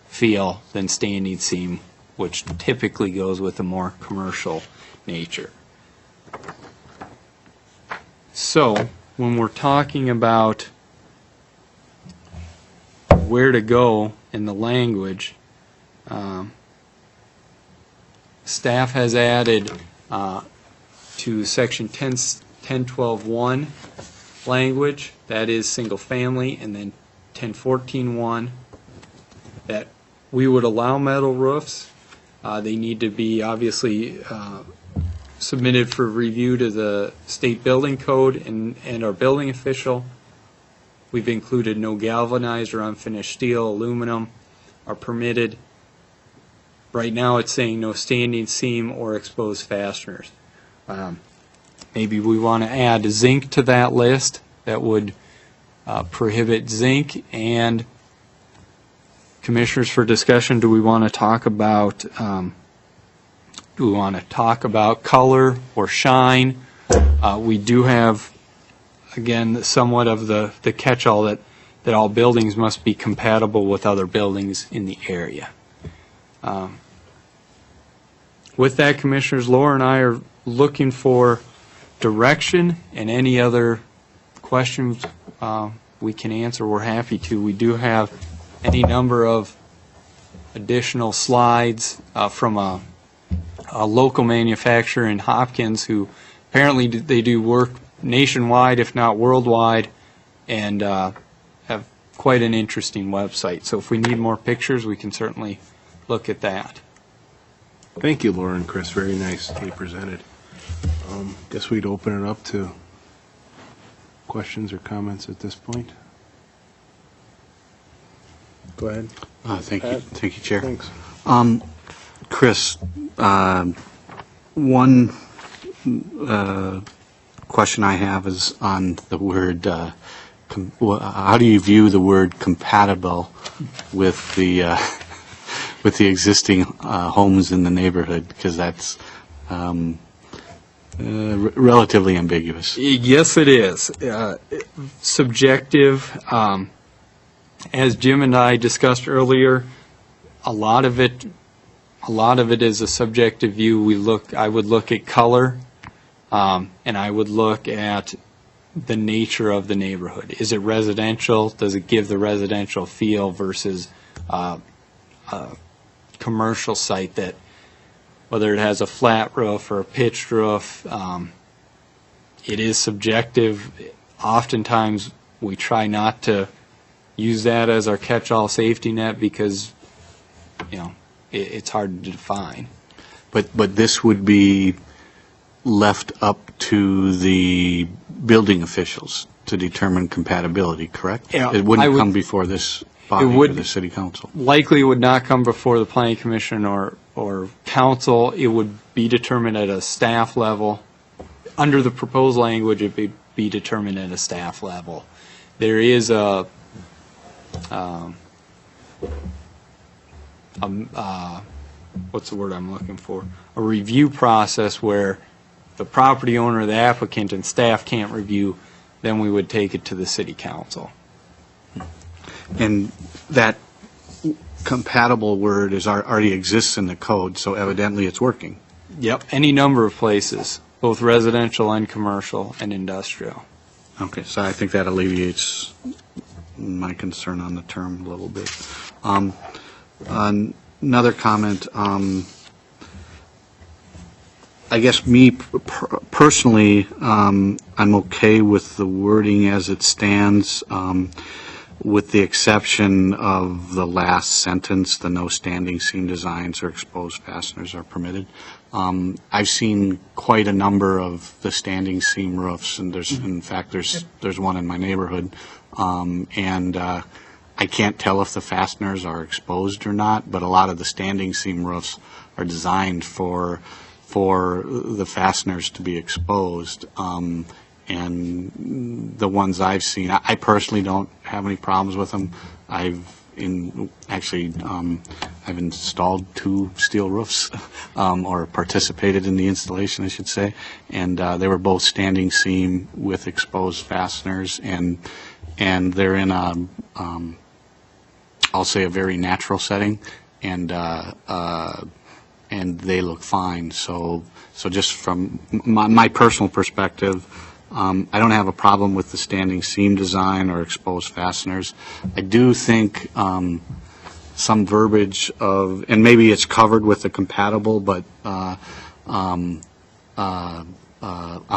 feel than standing seam, which typically goes with a more commercial nature. So, when we're talking about where to go in the language, staff has added to section 1012.1 language, that is single family, and then 1014.1, that we would allow metal roofs. They need to be obviously submitted for review to the state building code and our building official. We've included no galvanized or unfinished steel, aluminum are permitted. Right now it's saying no standing seam or exposed fasteners. Maybe we want to add zinc to that list. That would prohibit zinc. And commissioners, for discussion, do we want to talk about color or shine? We do have, again, somewhat of the catch-all that all buildings must be compatible with other buildings in the area. With that, commissioners, Laura and I are looking for direction, and any other questions we can answer, we're happy to. We do have any number of additional slides from a local manufacturer in Hopkins who apparently they do work nationwide, if not worldwide, and have quite an interesting website. So if we need more pictures, we can certainly look at that. Thank you, Laura and Chris. Very nicely presented. Guess we'd open it up to questions or comments at this point. Go ahead. Thank you, Chair. Thanks. Chris, one question I have is on the word, how do you view the word compatible with the existing homes in the neighborhood? Because that's relatively ambiguous. Yes, it is. Subjective. As Jim and I discussed earlier, a lot of it is a subjective view. I would look at color, and I would look at the nature of the neighborhood. Is it residential? Does it give the residential feel versus a commercial site that, whether it has a flat roof or a pitched roof, it is subjective. Oftentimes, we try not to use that as our catch-all safety net because, it's hard to define. But this would be left up to the building officials to determine compatibility, correct? Yeah, It wouldn't come before this body or the city council. Likely would not come before the planning commission or council. It would be determined at a staff level. Under the proposed language, it would be determined at a staff level. There is what's the word I'm looking for? A review process where the property owner, the applicant, and staff can't review, then we would take it to the city council. and that compatible word already exists in the code, so evidently it's working. Yep, any number of places, both residential and commercial and industrial. Okay, so I think that alleviates my concern on the term a little bit. Another comment, I guess me personally, I'm okay with the wording as it stands, with the exception of the last sentence, the no standing seam designs or exposed fasteners are permitted. I've seen quite a number of the standing seam roofs, and in fact, there's one in my neighborhood, and I can't tell if the fasteners are exposed or not, but a lot of the standing seam roofs are designed for the fasteners to be exposed. And the ones I've seen, I personally don't have any problems with them. I've installed 2 steel roofs, or participated in the installation, I should say, and they were both standing seam with exposed fasteners, and they're in I'll say a very natural setting, and they look fine. So just from my personal perspective, I don't have a problem with the standing seam design or exposed fasteners. I do think some verbiage of, and maybe it's covered with the compatible, but a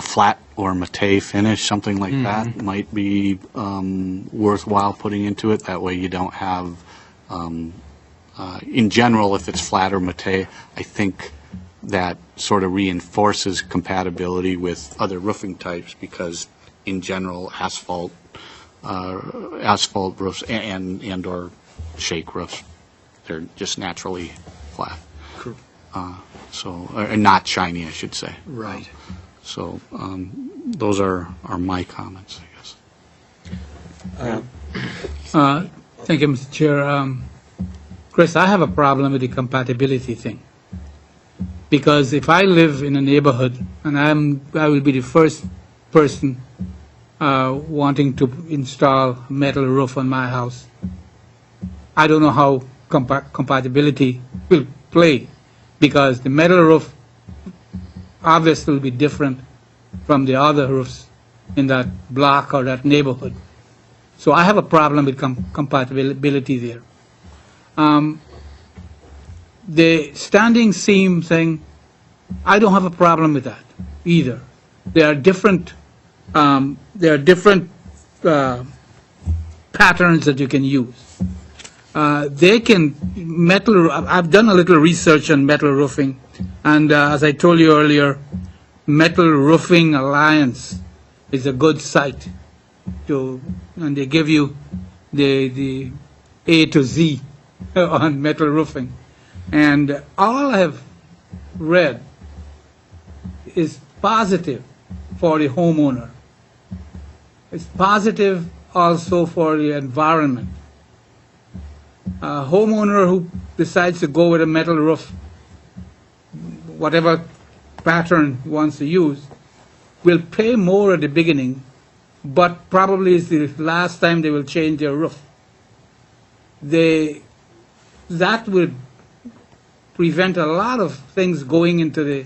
flat or matte finish, something like that, might be worthwhile putting into it. That way you don't have, in general, if it's flat or matte, I think that sort of reinforces compatibility with other roofing types, because in general, asphalt roofs and or shake roofs, they're just naturally flat. Or not shiny, I should say. Right. So those are my comments, I guess. Thank you, Mr. Chair. Chris, I have a problem with the compatibility thing. Because if I live in a neighborhood and I will be the first person wanting to install a metal roof on my house, I don't know how compatibility will play, because the metal roof obviously will be different from the other roofs in that block or that neighborhood. So I have a problem with compatibility there. The standing seam thing, I don't have a problem with that either. There are different patterns that you can use. I've done a little research on metal roofing, and as I told you earlier, Metal Roofing Alliance is a good site and they give you the A to Z on metal roofing. And all I have read is positive for the homeowner. It's positive also for the environment. A homeowner who decides to go with a metal roof, whatever pattern he wants to use, will pay more at the beginning, but probably it's the last time they will change their roof. That would prevent a lot of things going into the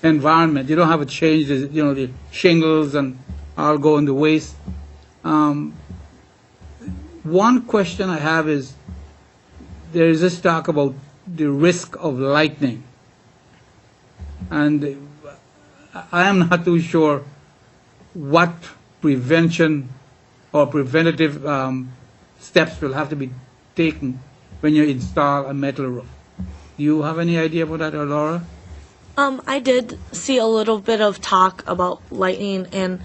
environment. You don't have to change the shingles and all go in the waste. One question I have is, there is this talk about the risk of lightning. And I am not too sure what prevention or preventative steps will have to be taken when you install a metal roof. Do you have any idea about that, or Laura? I did see a little bit of talk about lightning, and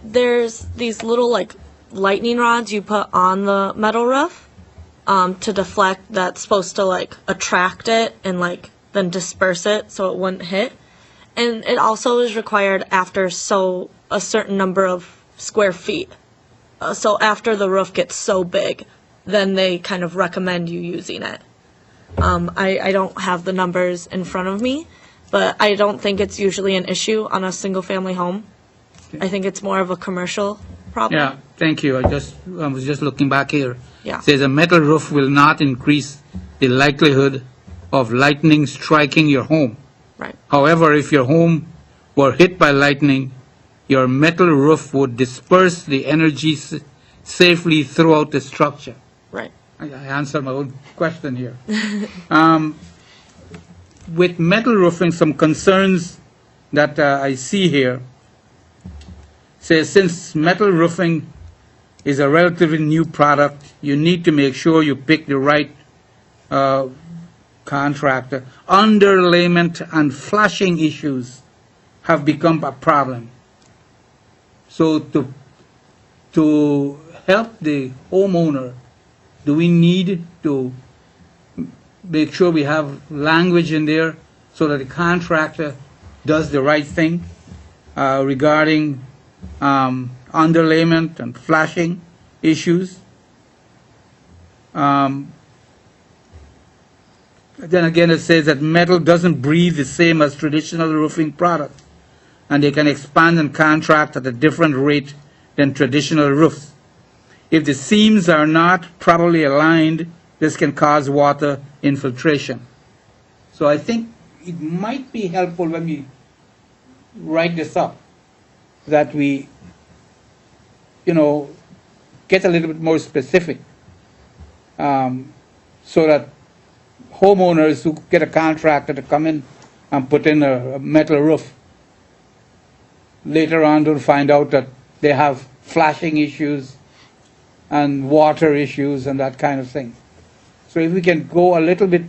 there's these little lightning rods you put on the metal roof to deflect. That's supposed to attract it and then disperse it so it wouldn't hit. And it also is required after a certain number of square feet. So after the roof gets so big, then they kind of recommend you using it. I don't have the numbers in front of me, but I don't think it's usually an issue on a single-family home. I think it's more of a commercial problem? Yeah, thank you. I was just looking back here. Yeah. Says a metal roof will not increase the likelihood of lightning striking your home. Right. However, if your home were hit by lightning, your metal roof would disperse the energy safely throughout the structure. Right. I answered my own question here. With metal roofing, some concerns that I see here says since metal roofing is a relatively new product, you need to make sure you pick the right contractor. Underlayment and flashing issues have become a problem. So to help the homeowner, do we need to make sure we have language in there so that the contractor does the right thing regarding underlayment and flashing issues? Then again, it says that metal doesn't breathe the same as traditional roofing products, and they can expand and contract at a different rate than traditional roofs. If the seams are not properly aligned, this can cause water infiltration. So I think it might be helpful when we write this up, that we, get a little bit more specific, so that homeowners who get a contractor to come in and put in a metal roof, later on don't find out that they have flashing issues and water issues and that kind of thing. So if we can go a little bit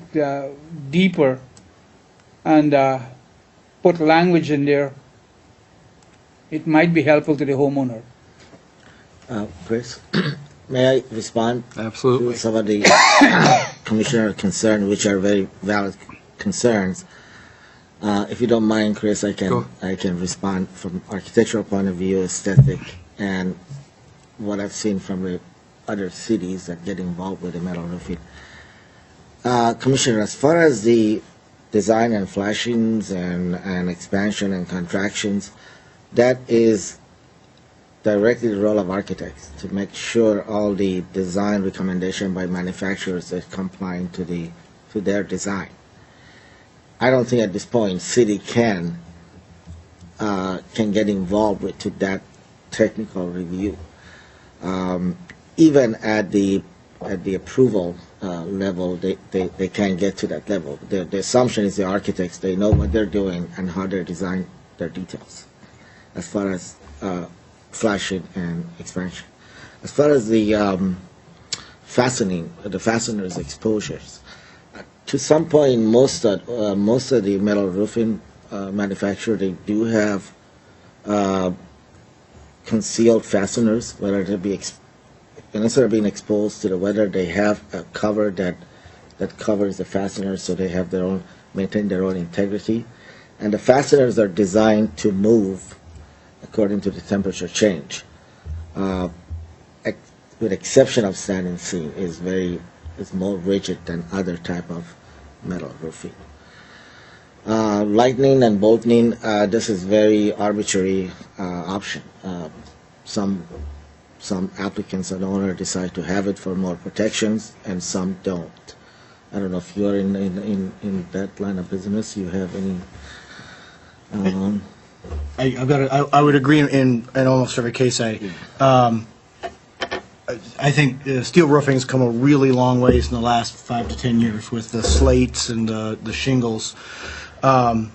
deeper and put language in there, it might be helpful to the homeowner. Chris, may I respond Absolutely. to some of the commissioner concerns, which are very valid concerns? If you don't mind, Chris, I can respond from architectural point of view, aesthetic, and what I've seen from the other cities that get involved with the metal roofing. Commissioner, as far as the design and flashings and expansion and contractions, that is directly the role of architects to make sure all the design recommendation by manufacturers are complying to their design. I don't think at this point city can get involved to that technical review. Even at the approval level, they can't get to that level. The assumption is the architects, they know what they're doing and how they design their details as far as flashing and expansion. As far as the fastening, the fasteners exposures, to some point, most of the metal roofing manufacturer, they do have concealed fasteners, whether they be instead of being exposed to the weather, they have a cover that covers the fasteners, so they have maintain their own integrity, and the fasteners are designed to move according to the temperature change. With exception of standing seam, is more rigid than other type of metal roofing. Lightning and bolting, this is very arbitrary option. Some applicants and owner decide to have it for more protections, and some don't. I don't know if you're in that line of business. You have any? I would agree in almost every case. I think steel roofing has come a really long ways in the last 5 to 10 years with the slates and the shingles. I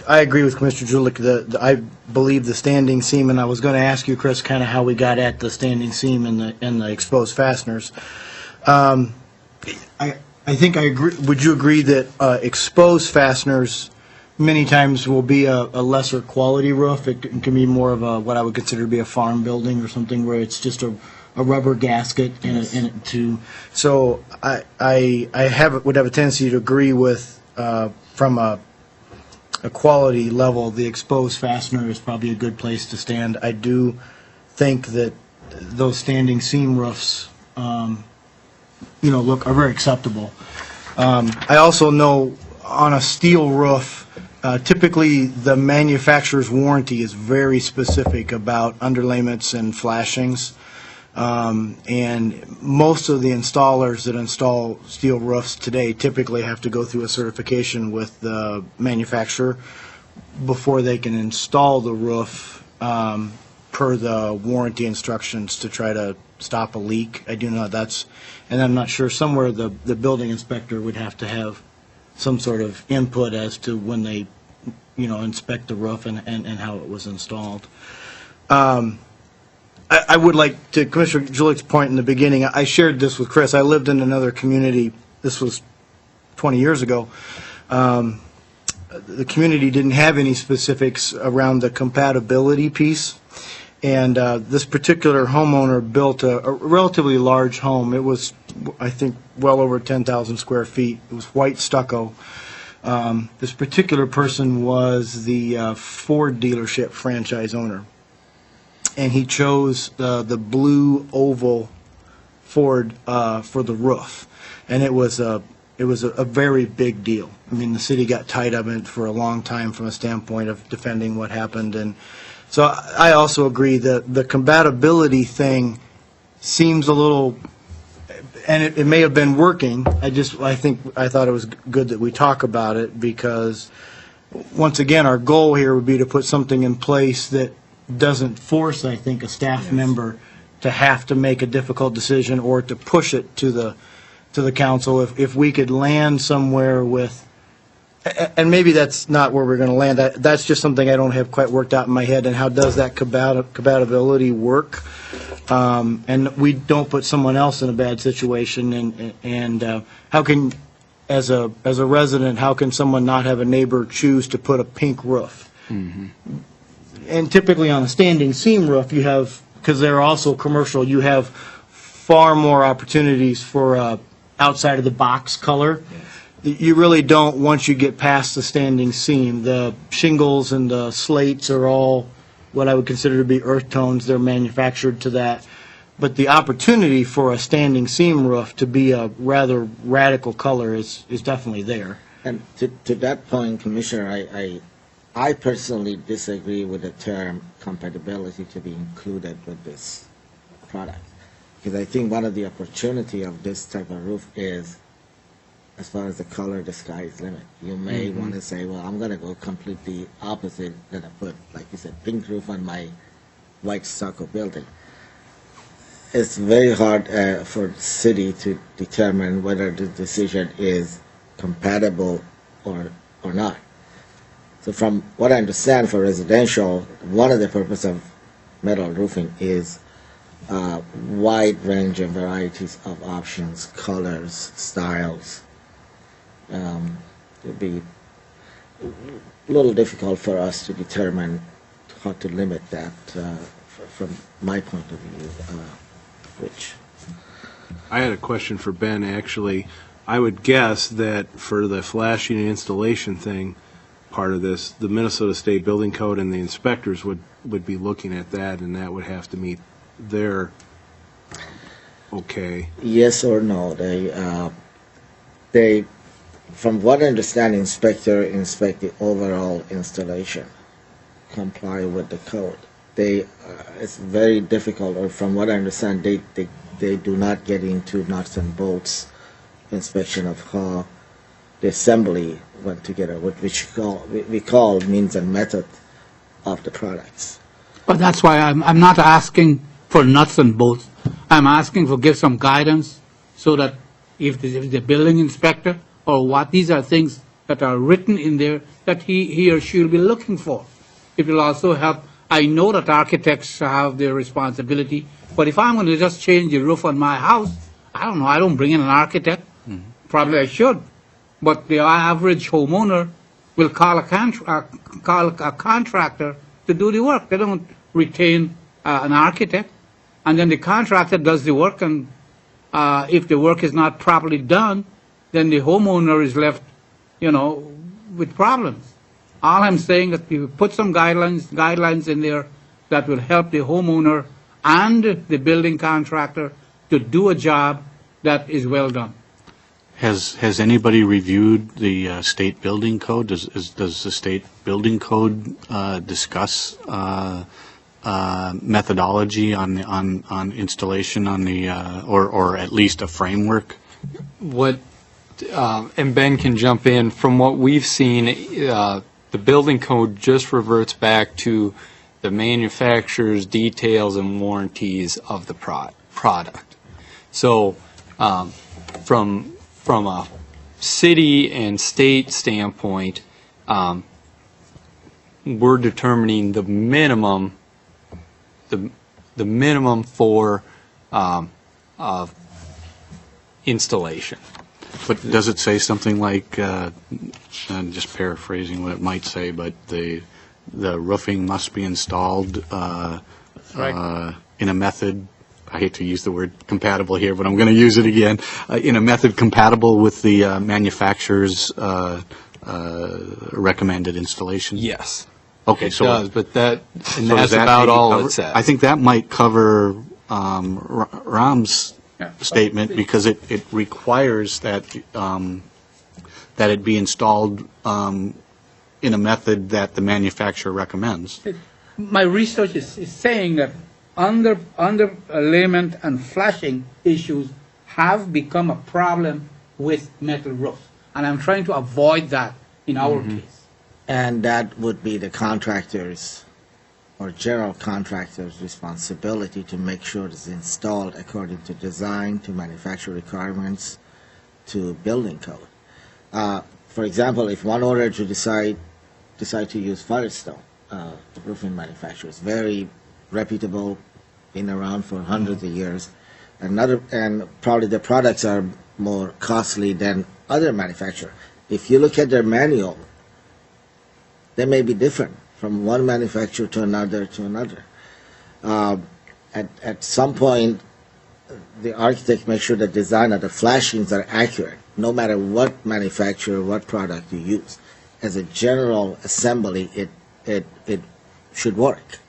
agree with Commissioner Julich. I believe the standing seam, and I was going to ask you, Chris, kind of how we got at the standing seam and the exposed fasteners. I think I agree. Would you agree that exposed fasteners many times will be a lesser quality roof? It can be more of what I would consider to be a farm building or something where it's just a rubber gasket in it too. So I would have a tendency to agree with from a quality level, the exposed fastener is probably a good place to stand. I do think that those standing seam roofs, are very acceptable. I also know on a steel roof, Typically, the manufacturer's warranty is very specific about underlayments and flashings. And most of the installers that install steel roofs today typically have to go through a certification with the manufacturer before they can install the roof per the warranty instructions to try to stop a leak. I do know that's, and I'm not sure, somewhere the building inspector would have to have some sort of input as to when they, inspect the roof and how it was installed. I would like to, Commissioner Julick's point in the beginning, I shared this with Chris. I lived in another community, this was 20 years ago. The community didn't have any specifics around the compatibility piece. And this particular homeowner built a relatively large home. It was, I think, well over 10,000 square feet. It was white stucco. This particular person was the Ford dealership franchise owner. And he chose the blue oval Ford for the roof. And it was a very big deal. I mean, the city got tied up in it for a long time from a standpoint of defending what happened. And so I also agree that the compatibility thing seems a little, and it may have been working. I thought it was good that we talk about it because, once again, our goal here would be to put something in place that doesn't force, I think, a staff member to have to make a difficult decision or to push it to the council. If we could land somewhere with, and maybe that's not where we're going to land. That's just something I don't have quite worked out in my head. And how does that compatibility work? And we don't put someone else in a bad situation. And how can, as a resident, how can someone not have a neighbor choose to put a pink roof? Mm-hmm. And typically on a standing seam roof, you have, because they're also commercial, you have far more opportunities for outside of the box color. Yes. You really don't once you get past the standing seam. The shingles and the slates are all what I would consider to be earth tones. They're manufactured to that. But the opportunity for a standing seam roof to be a rather radical color is definitely there. And to that point, Commissioner, I personally disagree with the term compatibility to be included with this product. Because I think one of the opportunity of this type of roof is, as far as the color, the sky is limit. You may want to say, well, I'm going to go completely opposite, going to put, like you said, pink roof on my white stucco building. It's very hard for the city to determine whether the decision is compatible or not. So from what I understand for residential, one of the purpose of metal roofing is wide range and varieties of options, colors, styles. It would be a little difficult for us to determine how to limit that from my point of view, Rich. I had a question for Ben, actually. I would guess that for the flashing and installation thing, part of this, the Minnesota State Building Code and the inspectors would be looking at that, and that would have to meet their okay. Yes or no? They, from what I understand, inspector inspect the overall installation, comply with the code. It's very difficult, or from what I understand, they do not get into nuts and bolts inspection of how the assembly went together, which we call means and method of the products. But that's why I'm not asking for nuts and bolts. I'm asking for give some guidance so that if the building inspector or what, these are things that are written in there that he or she will be looking for. It will also help. I know that architects have their responsibility, but if I'm going to just change the roof on my house, I don't know, I don't bring in an architect. Mm-hmm. Probably I should. But the average homeowner will call a contractor to do the work. They don't retain an architect. And then the contractor does the work, and if the work is not properly done, then the homeowner is left, with problems. All I'm saying is we put some guidelines in there that will help the homeowner and the building contractor to do a job that is well done. Has anybody reviewed the state building code? Does the state building code discuss methodology on installation on the or at least a framework? What, and Ben can jump in, from what we've seen, the building code just reverts back to the manufacturer's details and warranties of the product. So from a city and state standpoint, we're determining the minimum, the minimum for of installation. But does it say something like, I'm just paraphrasing what it might say, but the roofing must be installed in a method, I hate to use the word compatible here, but I'm going to use it again, in a method compatible with the manufacturer's recommended installation? Yes. Okay, It so does, but that, and so that's does that about maybe all cover- it says. I think that might cover Ram's statement, because it requires that that it be installed in a method that the manufacturer recommends. My research is saying that underlayment and flashing issues have become a problem with metal roofs, and I'm trying to avoid that in our case. And that would be the contractor's or general contractor's responsibility to make sure it's installed according to design, to manufacturer requirements, to building code. For example, if one owner to decide to use Firestone, the roofing manufacturer is very reputable, been around for hundreds of years, and probably the products are more costly than other manufacturers. If you look at their manual, they may be different from one manufacturer to another to another. At some point, the architect makes sure the design of the flashings are accurate, no matter what manufacturer, what product you use. As a general assembly, it should work.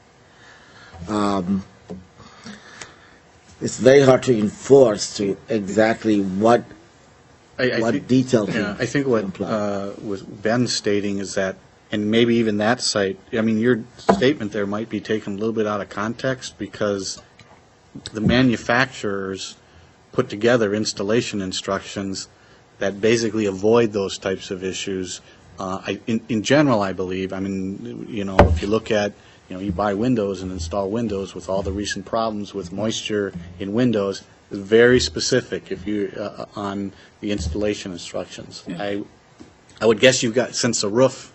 It's very hard to enforce to exactly what detail to I think what apply. was Ben stating is that, and maybe even that site, I mean, your statement there might be taken a little bit out of context, because the manufacturers put together installation instructions that basically avoid those types of issues. In general, I believe, I mean, if you look at, you buy windows and install windows with all the recent problems with moisture in windows, it's very specific if you, on the installation instructions. I would guess you've got, since a roof,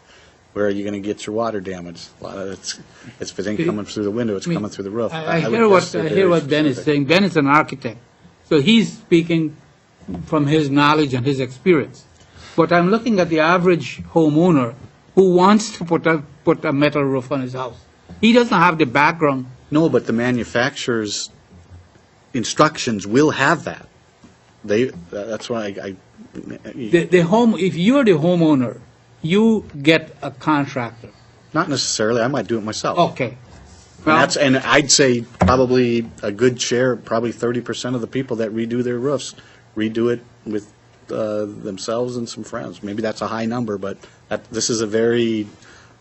where are you going to get your water damage? A lot of if it ain't coming through the window, it's coming through the roof. I would hear guess what they're very Ben is specific. saying. Ben is an architect, so he's speaking from his knowledge and his experience. But I'm looking at the average homeowner who wants to put a metal roof on his house. He doesn't have the background. No, but the manufacturer's instructions will have that. That's why If you're the homeowner, you get a contractor. not necessarily, I might do it myself. Okay. And I'd say probably a good share, probably 30% of the people that redo their roofs, redo it with themselves and some friends. Maybe that's a high number, but this is a very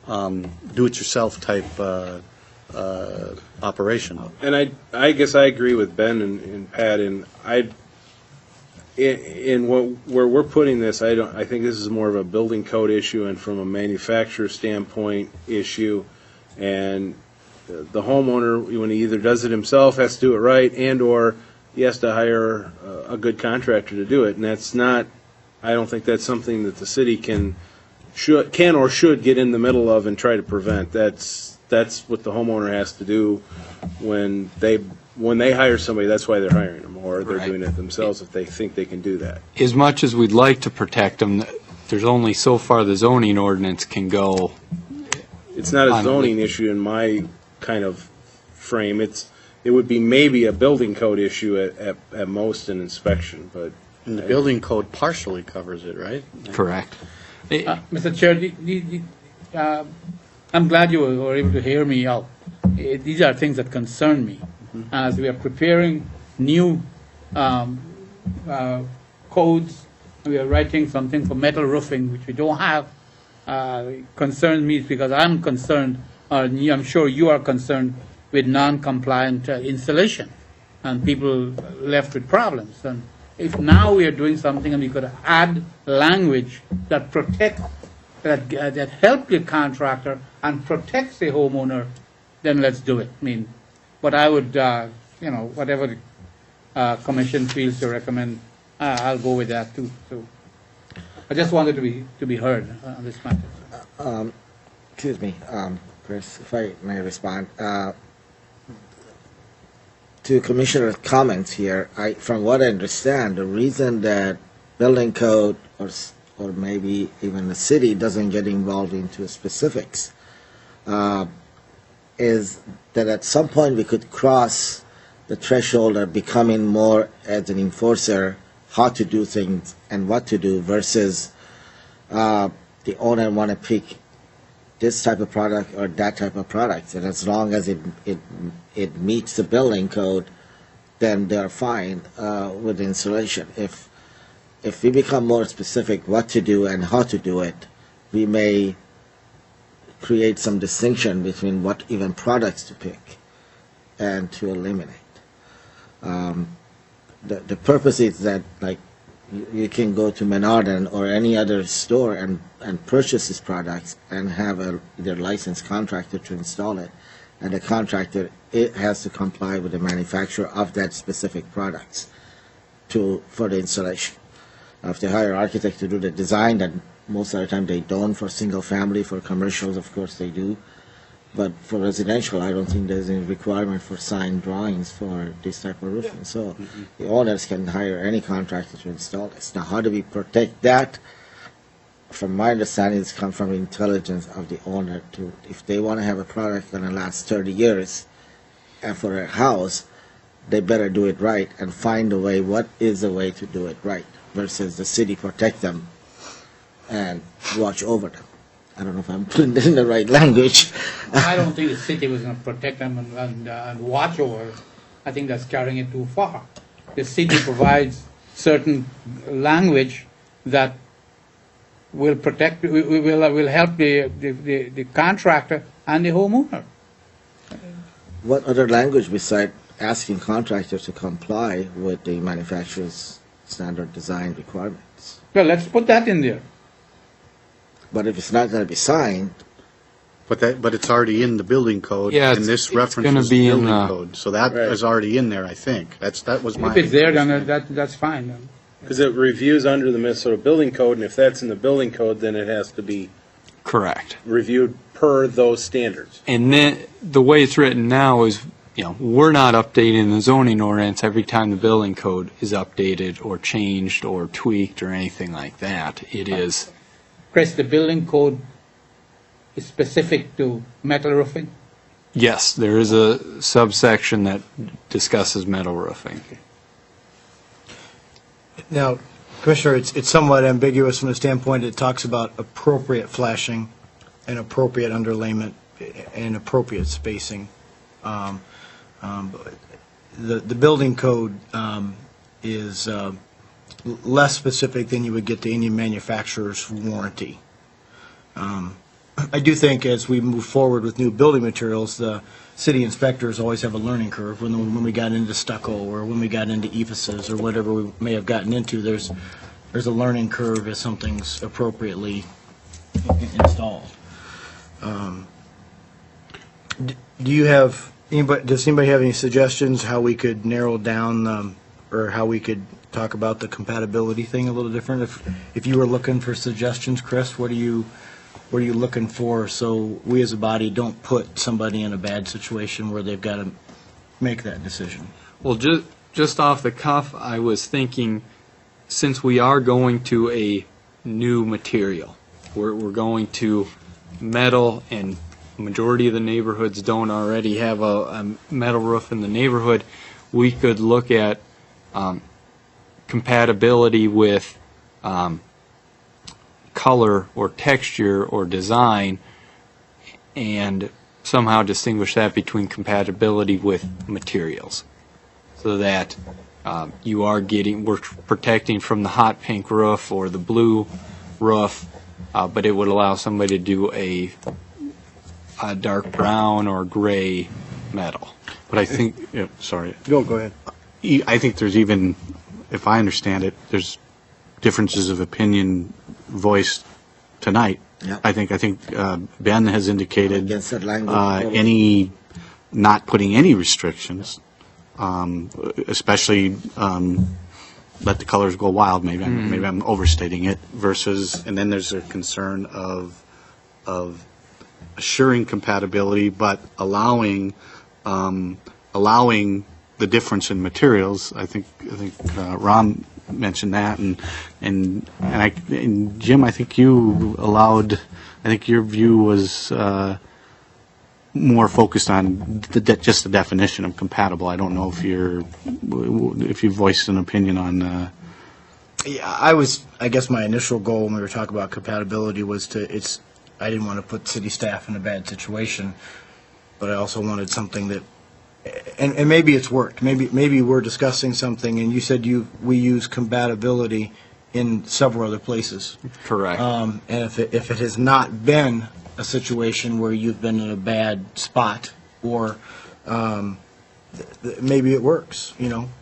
do-it-yourself type operation. And I guess I agree with Ben and Pat, and where we're putting this, I think this is more of a building code issue and from a manufacturer standpoint issue, and the homeowner, when he either does it himself, has to do it right, and/or he has to hire a good contractor to do it, and that's not, I don't think that's something that the city can or should get in the middle of and try to prevent. That's what the homeowner has to do when they hire somebody. That's why they're hiring them, or they're Right. doing it themselves if they think they can do that. As much as we'd like to protect them, there's only so far the zoning ordinance can go. It's not a On- zoning issue in my kind of frame. It would be maybe a building code issue at most, an inspection, but And the building code partially covers it, right? Correct. Mr. Chair, I'm glad you were able to hear me out. These are things that concern me. As we are preparing new codes we are writing something for metal roofing, which we don't have, concerns me because I'm concerned, I'm sure you are concerned with non-compliant installation, and people left with problems. And if now we are doing something and we could add language that protect, that help the contractor and protects the homeowner, then let's do it. I mean, but I would, whatever the commission feels to recommend, I'll go with that too. So I just wanted to be heard on this matter. Excuse me, Chris, if I may respond. To Commissioner's comments here, from what I understand, the reason that building code or maybe even the city doesn't get involved into specifics is that at some point we could cross the threshold of becoming more as an enforcer, how to do things and what to do versus the owner want to pick this type of product or that type of product, and as long as it meets the building code, then they're fine with installation. If we become more specific what to do and how to do it, we may create some distinction between what even products to pick and to eliminate. The purpose is that, like, you can go to Menarden or any other store and purchase these products and have their licensed contractor to install it, and the contractor has to comply with the manufacturer of that specific products for the installation. If they hire an architect to do the design, then most of the time they don't. For single family, for commercials, of course they do. But for residential, I don't think there's any requirement for signed drawings for this type of roofing. So the owners can hire any contractor to install this. Now, how do we protect that? From my understanding, it's come from intelligence of the owner to, if they want to have a product going to last 30 years and for a house, they better do it right and find a way, what is the way to do it right, versus the city protect them and watch over them. I don't know if I'm putting it in the right language. I don't think the city was going to protect them and watch over. I think that's carrying it too far. The city provides certain language that will protect, will help the contractor and the homeowner. What other language besides asking contractors to comply with the manufacturer's standard design requirements? Well, let's put that in there. But if it's not going to be signed, But it's already in the building code, Yeah, and it's- this it's references gonna the be in building the- code. So that Right. is already in there, I think. That was my... If it's there, then that's fine. Then. Because it reviews under the Minnesota Building Code, and if that's in the building code, then it has to be Correct. reviewed per those standards. And then, the way it's written now is, we're not updating the zoning ordinance every time the building code is updated or changed or tweaked or anything like that. It is, Chris, the building code is specific to metal roofing. yes, there is a subsection that discusses metal roofing. Now, Commissioner, it's somewhat ambiguous from the standpoint it talks about appropriate flashing and appropriate underlayment and appropriate spacing. The building code is less specific than you would get to any manufacturer's warranty. I do think as we move forward with new building materials, the city inspectors always have a learning curve. When we got into stucco or when we got into ephesus or whatever we may have gotten into, there's a learning curve as something's appropriately installed. Do you have anybody? Does anybody have any suggestions how we could narrow down or how we could talk about the compatibility thing a little different? If you were looking for suggestions, Chris, what are you looking for so we as a body don't put somebody in a bad situation where they've got to make that decision? Well, just off the cuff, I was thinking, since we are going to a new material, we're going to metal, and majority of the neighborhoods don't already have a metal roof in the neighborhood, we could look at compatibility with color or texture or design, and somehow distinguish that between compatibility with materials, so that we're protecting from the hot pink roof or the blue roof, but it would allow somebody to do a dark brown or gray metal. But I think, yeah, sorry, Go ahead. I think there's even, if I understand it, there's differences of opinion voiced tonight. Yeah. I think Ben has indicated Against that language. any, not putting any restrictions, especially let the colors go wild, maybe I'm overstating it, versus, and then there's a concern of assuring compatibility, but allowing the difference in materials. I think Ron mentioned that, and Jim, I think you allowed. I think your view was more focused on just the definition of compatible. I don't know if you voiced an opinion on. Yeah, I guess my initial goal when we were talking about compatibility was I didn't want to put city staff in a bad situation, but I also wanted something that, and maybe it's worked. Maybe we're discussing something, and you said we use compatibility in several other places. Correct. And if it has not been a situation where you've been in a bad spot, or maybe it works.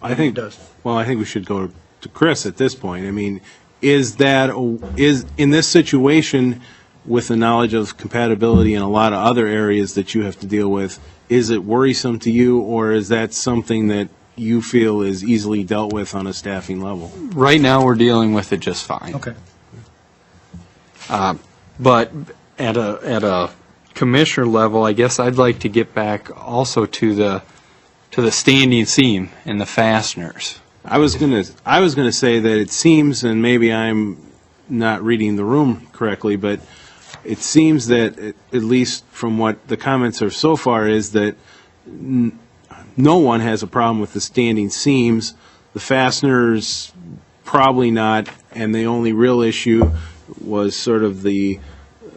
I think it does. Well, I think we should go to Chris at this point. I mean, is in this situation, with the knowledge of compatibility in a lot of other areas that you have to deal with, is it worrisome to you, or is that something that you feel is easily dealt with on a staffing level? Right now, we're dealing with it just fine. Okay. But at a commissioner level, I guess I'd like to get back also to the standing seam and the fasteners. I was gonna say that it seems, and maybe I'm not reading the room correctly, but it seems that, at least from what the comments are so far, is that no one has a problem with the standing seams. The fasteners, probably not, and the only real issue was sort of the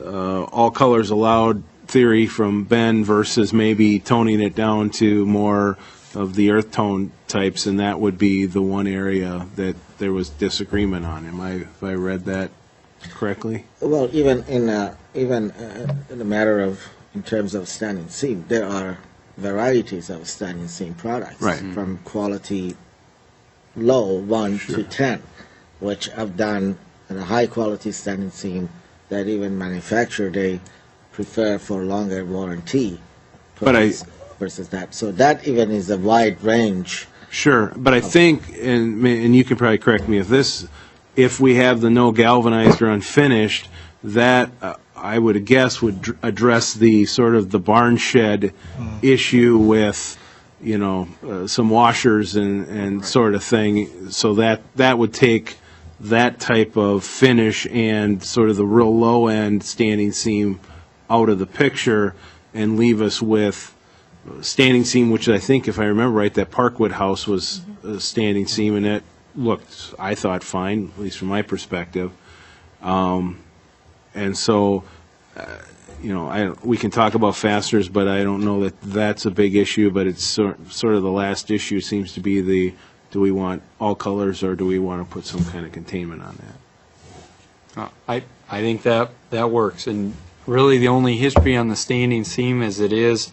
all colors allowed theory from Ben versus maybe toning it down to more of the earth tone types, and that would be the one area that there was disagreement on. Have I read that correctly? Well, even in the matter of, in terms of standing seam, there are varieties of standing seam products. Right. From quality low, 1 to 10, which I've done in a high quality standing seam that even manufacturer, they prefer for longer warranty But versus that. So that even is a wide range. Sure, but I think, and you can probably correct me if we have the no galvanized or unfinished, that I would guess would address the sort of the barn shed issue with, some washers and sort of thing. So that would take that type of finish and sort of the real low end standing seam out of the picture and leave us with standing seam, which I think, if I remember right, that Parkwood house was a standing seam, and it looked, I thought, fine, at least from my perspective. And so, we can talk about fasteners, but I don't know that that's a big issue, but it's sort of the last issue seems to be do we want all colors, or do we want to put some kind of containment on that? I think that works, and really the only history on the standing seam is it is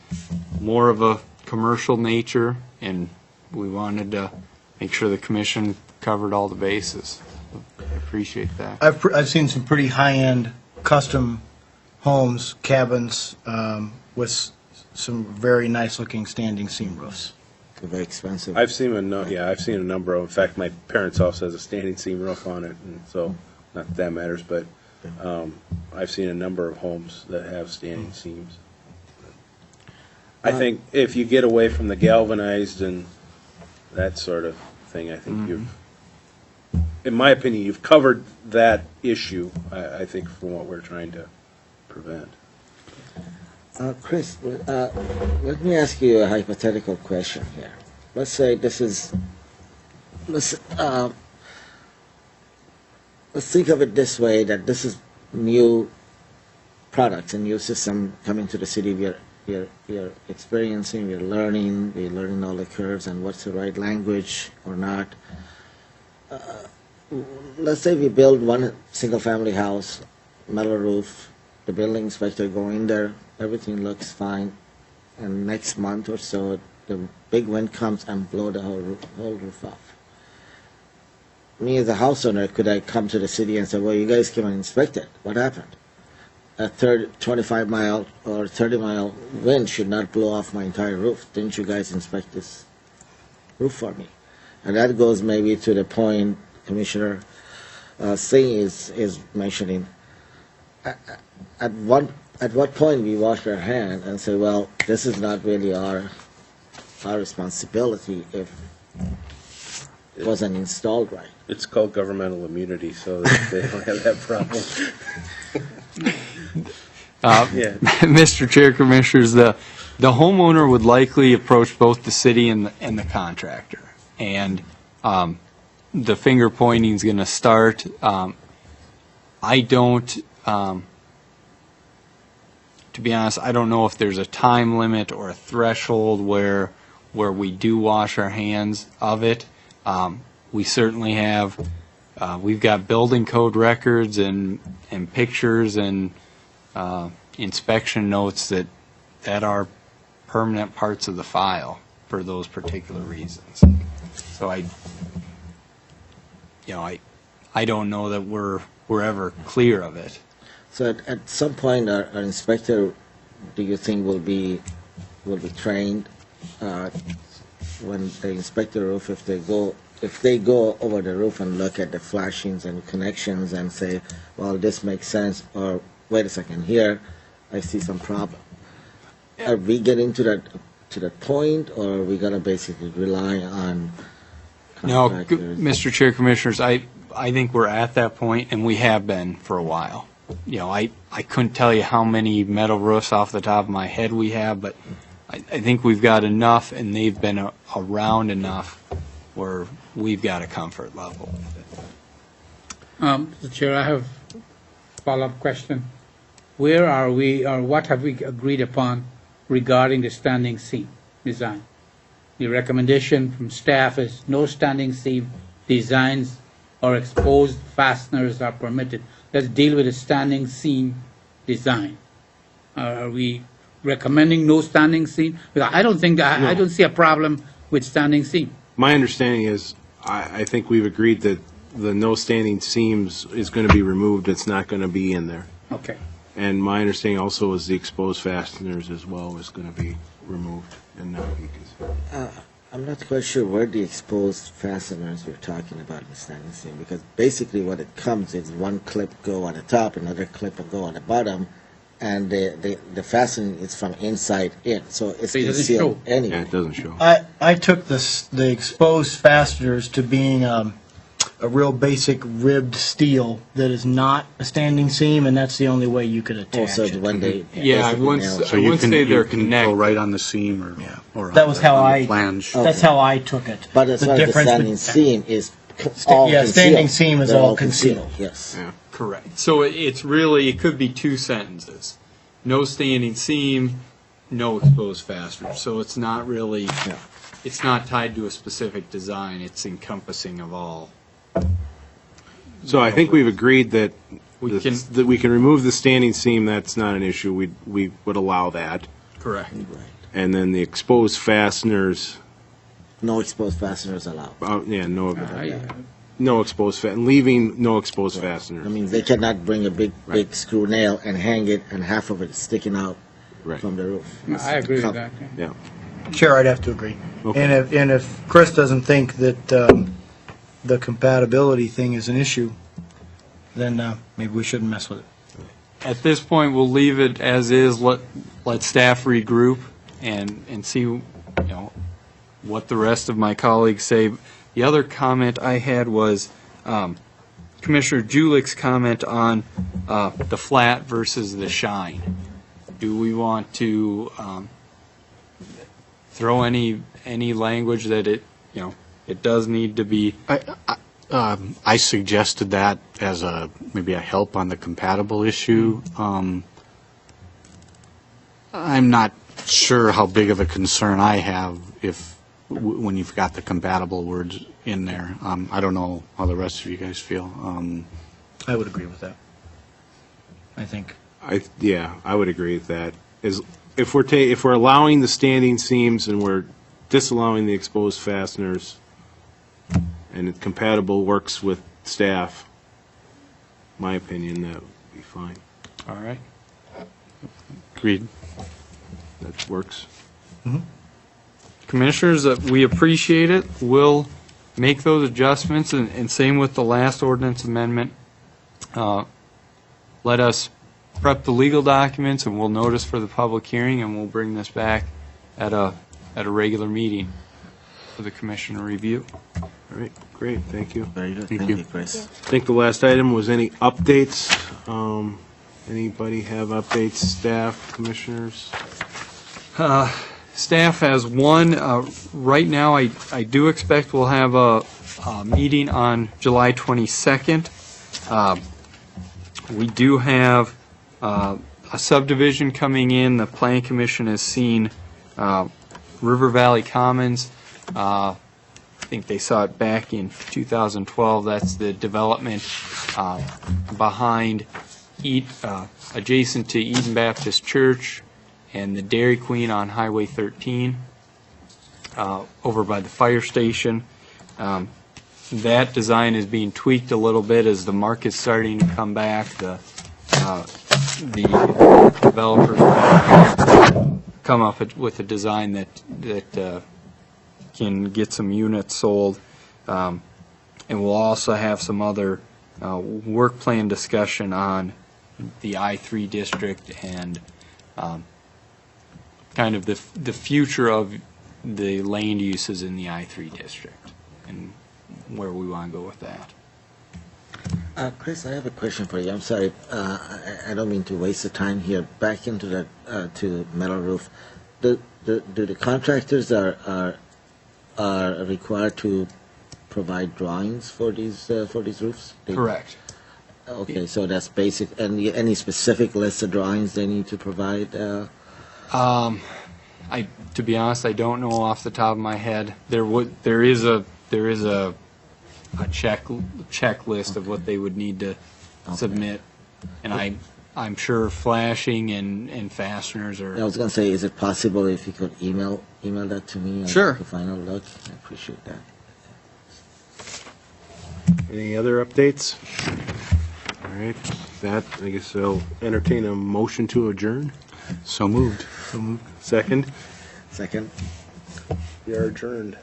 more of a commercial nature, and we wanted to make sure the commission covered all the bases. I appreciate that. I've seen some pretty high-end custom homes, cabins, with some very nice-looking standing seam roofs. They're very expensive. I've seen a number of. In fact, my parents' house has a standing seam roof on it, and so not that that matters, but I've seen a number of homes that have standing seams. I think if you get away from the galvanized and that sort of thing, I think in my opinion, you've covered that issue, I think, from what we're trying to prevent. Chris, let me ask you a hypothetical question here. Let's say let's think of it this way, that this is new products, a new system coming to the city. we're experiencing, we're learning all the curves and what's the right language or not. Let's say we build one single-family house, metal roof, the building inspector go in there, everything looks fine, and next month or so, the big wind comes and blow the whole roof off. Me as a house owner, could I come to the city and say, well, you guys came and inspected, what happened? A 25-mile or 30-mile wind should not blow off my entire roof. Didn't you guys inspect this roof for me? And that goes maybe to the point Commissioner Singh is mentioning. At what point we wash our hand and say, well, this is not really our responsibility if it wasn't installed right. It's called governmental immunity, so they don't have that problem. Yeah. Mr. Chair, Commissioners, the homeowner would likely approach both the city and the contractor. And the finger pointing is going to start. I don't, to be honest, I don't know if there's a time limit or a threshold where we do wash our hands of it. We certainly have, we've got building code records and pictures and inspection notes that are permanent parts of the file for those particular reasons. So I don't know that we're ever clear of it. So at some point, our inspector, do you think will be trained when they inspect the roof? If they go over the roof and look at the flashings and connections and say, well, this makes sense, or wait a second, here I see some problem. Are we getting to that point, or are we gonna basically rely on No, contractors? Mr. Chair, Commissioners, I think we're at that point, and we have been for a while. I couldn't tell you how many metal roofs off the top of my head we have, but I think we've got enough, and they've been around enough where we've got a comfort level. Mr. Chair, I have a follow-up question. Where are we, or what have we agreed upon regarding the standing seam design? The recommendation from staff is no standing seam designs or exposed fasteners are permitted. Let's deal with the standing seam design. Are we recommending no standing seam? Because I don't think, I don't see a problem with standing seam. My understanding is, I think we've agreed that the no standing seams is going to be removed. It's not going to be in there. Okay. And my understanding also is the exposed fasteners as well is going to be removed and not be considered. I'm not quite sure where the exposed fasteners we're talking about in the standing seam, because basically what it comes is one clip go on the top, another clip will go on the bottom, and the fastening is from inside in, so it's So it doesn't concealed show. anyway. Yeah, it doesn't show. I took the exposed fasteners to being a real basic ribbed steel that is not a standing seam, and that's the only way you could attach Also, it. when they Yeah, basically once- nail it. So I you wouldn't can, say they're you can go connected. right on the seam or That was how on the I- flange. That's how I took it. But as The far as the difference standing bet- seam is all yeah, concealed. standing seam is They're all concealed. Yes. Yeah. Correct. So it's really, it could be two sentences. No standing seam, no exposed fastener. So it's not really, Yeah. it's not tied to a specific design. It's encompassing of all. So I think we've agreed that We can, that we can remove the standing seam. That's not an issue. We would allow that. correct. Right. And then the exposed fasteners, No exposed fasteners allowed. no exposed leaving no exposed fasteners. I mean, they cannot bring a big screw nail and hang it, and half of it is sticking out Right. from the roof. I agree with that. Yeah. Chair, I'd have to agree. Okay. And if Chris doesn't think that the compatibility thing is an issue, then maybe we shouldn't mess with it. At this point, we'll leave it as is. Let staff regroup and see, what the rest of my colleagues say. The other comment I had was Commissioner Julick's comment on the flat versus the shine. Do we want to throw any language that it does need to be? I suggested that as maybe a help on the compatible issue. I'm not sure how big of a concern I have if, when you've got the compatible words in there. I don't know how the rest of you guys feel. I would agree with that. I think. Yeah, I would agree with that. If we're allowing the standing seams and we're disallowing the exposed fasteners, and it compatible works with staff, my opinion, that would be fine. All right. Agreed. That works. Commissioners, we appreciate it. We'll make those adjustments, and same with the last ordinance amendment. Let us prep the legal documents, and we'll notice for the public hearing, and we'll bring this back at a regular meeting for the commission to review. All right, great, thank you. Very good. Thank Thank you. you, Chris. I think the last item was any updates. Anybody have updates, staff, commissioners? Staff has one. Right now, I do expect we'll have a meeting on July 22nd. We do have a subdivision coming in. The Plan Commission has seen River Valley Commons. I think they saw it back in 2012. That's the development behind, adjacent to Eden Baptist Church and the Dairy Queen on Highway 13, over by the fire station. That design is being tweaked a little bit as the market's starting to come back. The developers come up with a design that can get some units sold. And we'll also have some other work plan discussion on the I-3 district and kind of the future of the land uses in the I-3 district and where we want to go with that. Chris, I have a question for you. I'm sorry, I don't mean to waste the time here. Back into that to metal roof. Do the contractors are required to provide drawings for these roofs? Correct. Okay, so that's basic. And any specific list of drawings they need to provide? To be honest, I don't know off the top of my head. There is a checklist of what they would need to submit, and I'm sure flashing and fasteners are. I was going to say, is it possible if you could email that to me? Sure. To final look, I appreciate that. Any other updates? All right, that, I guess I'll entertain a motion to adjourn. So moved. Second? Second. We are adjourned.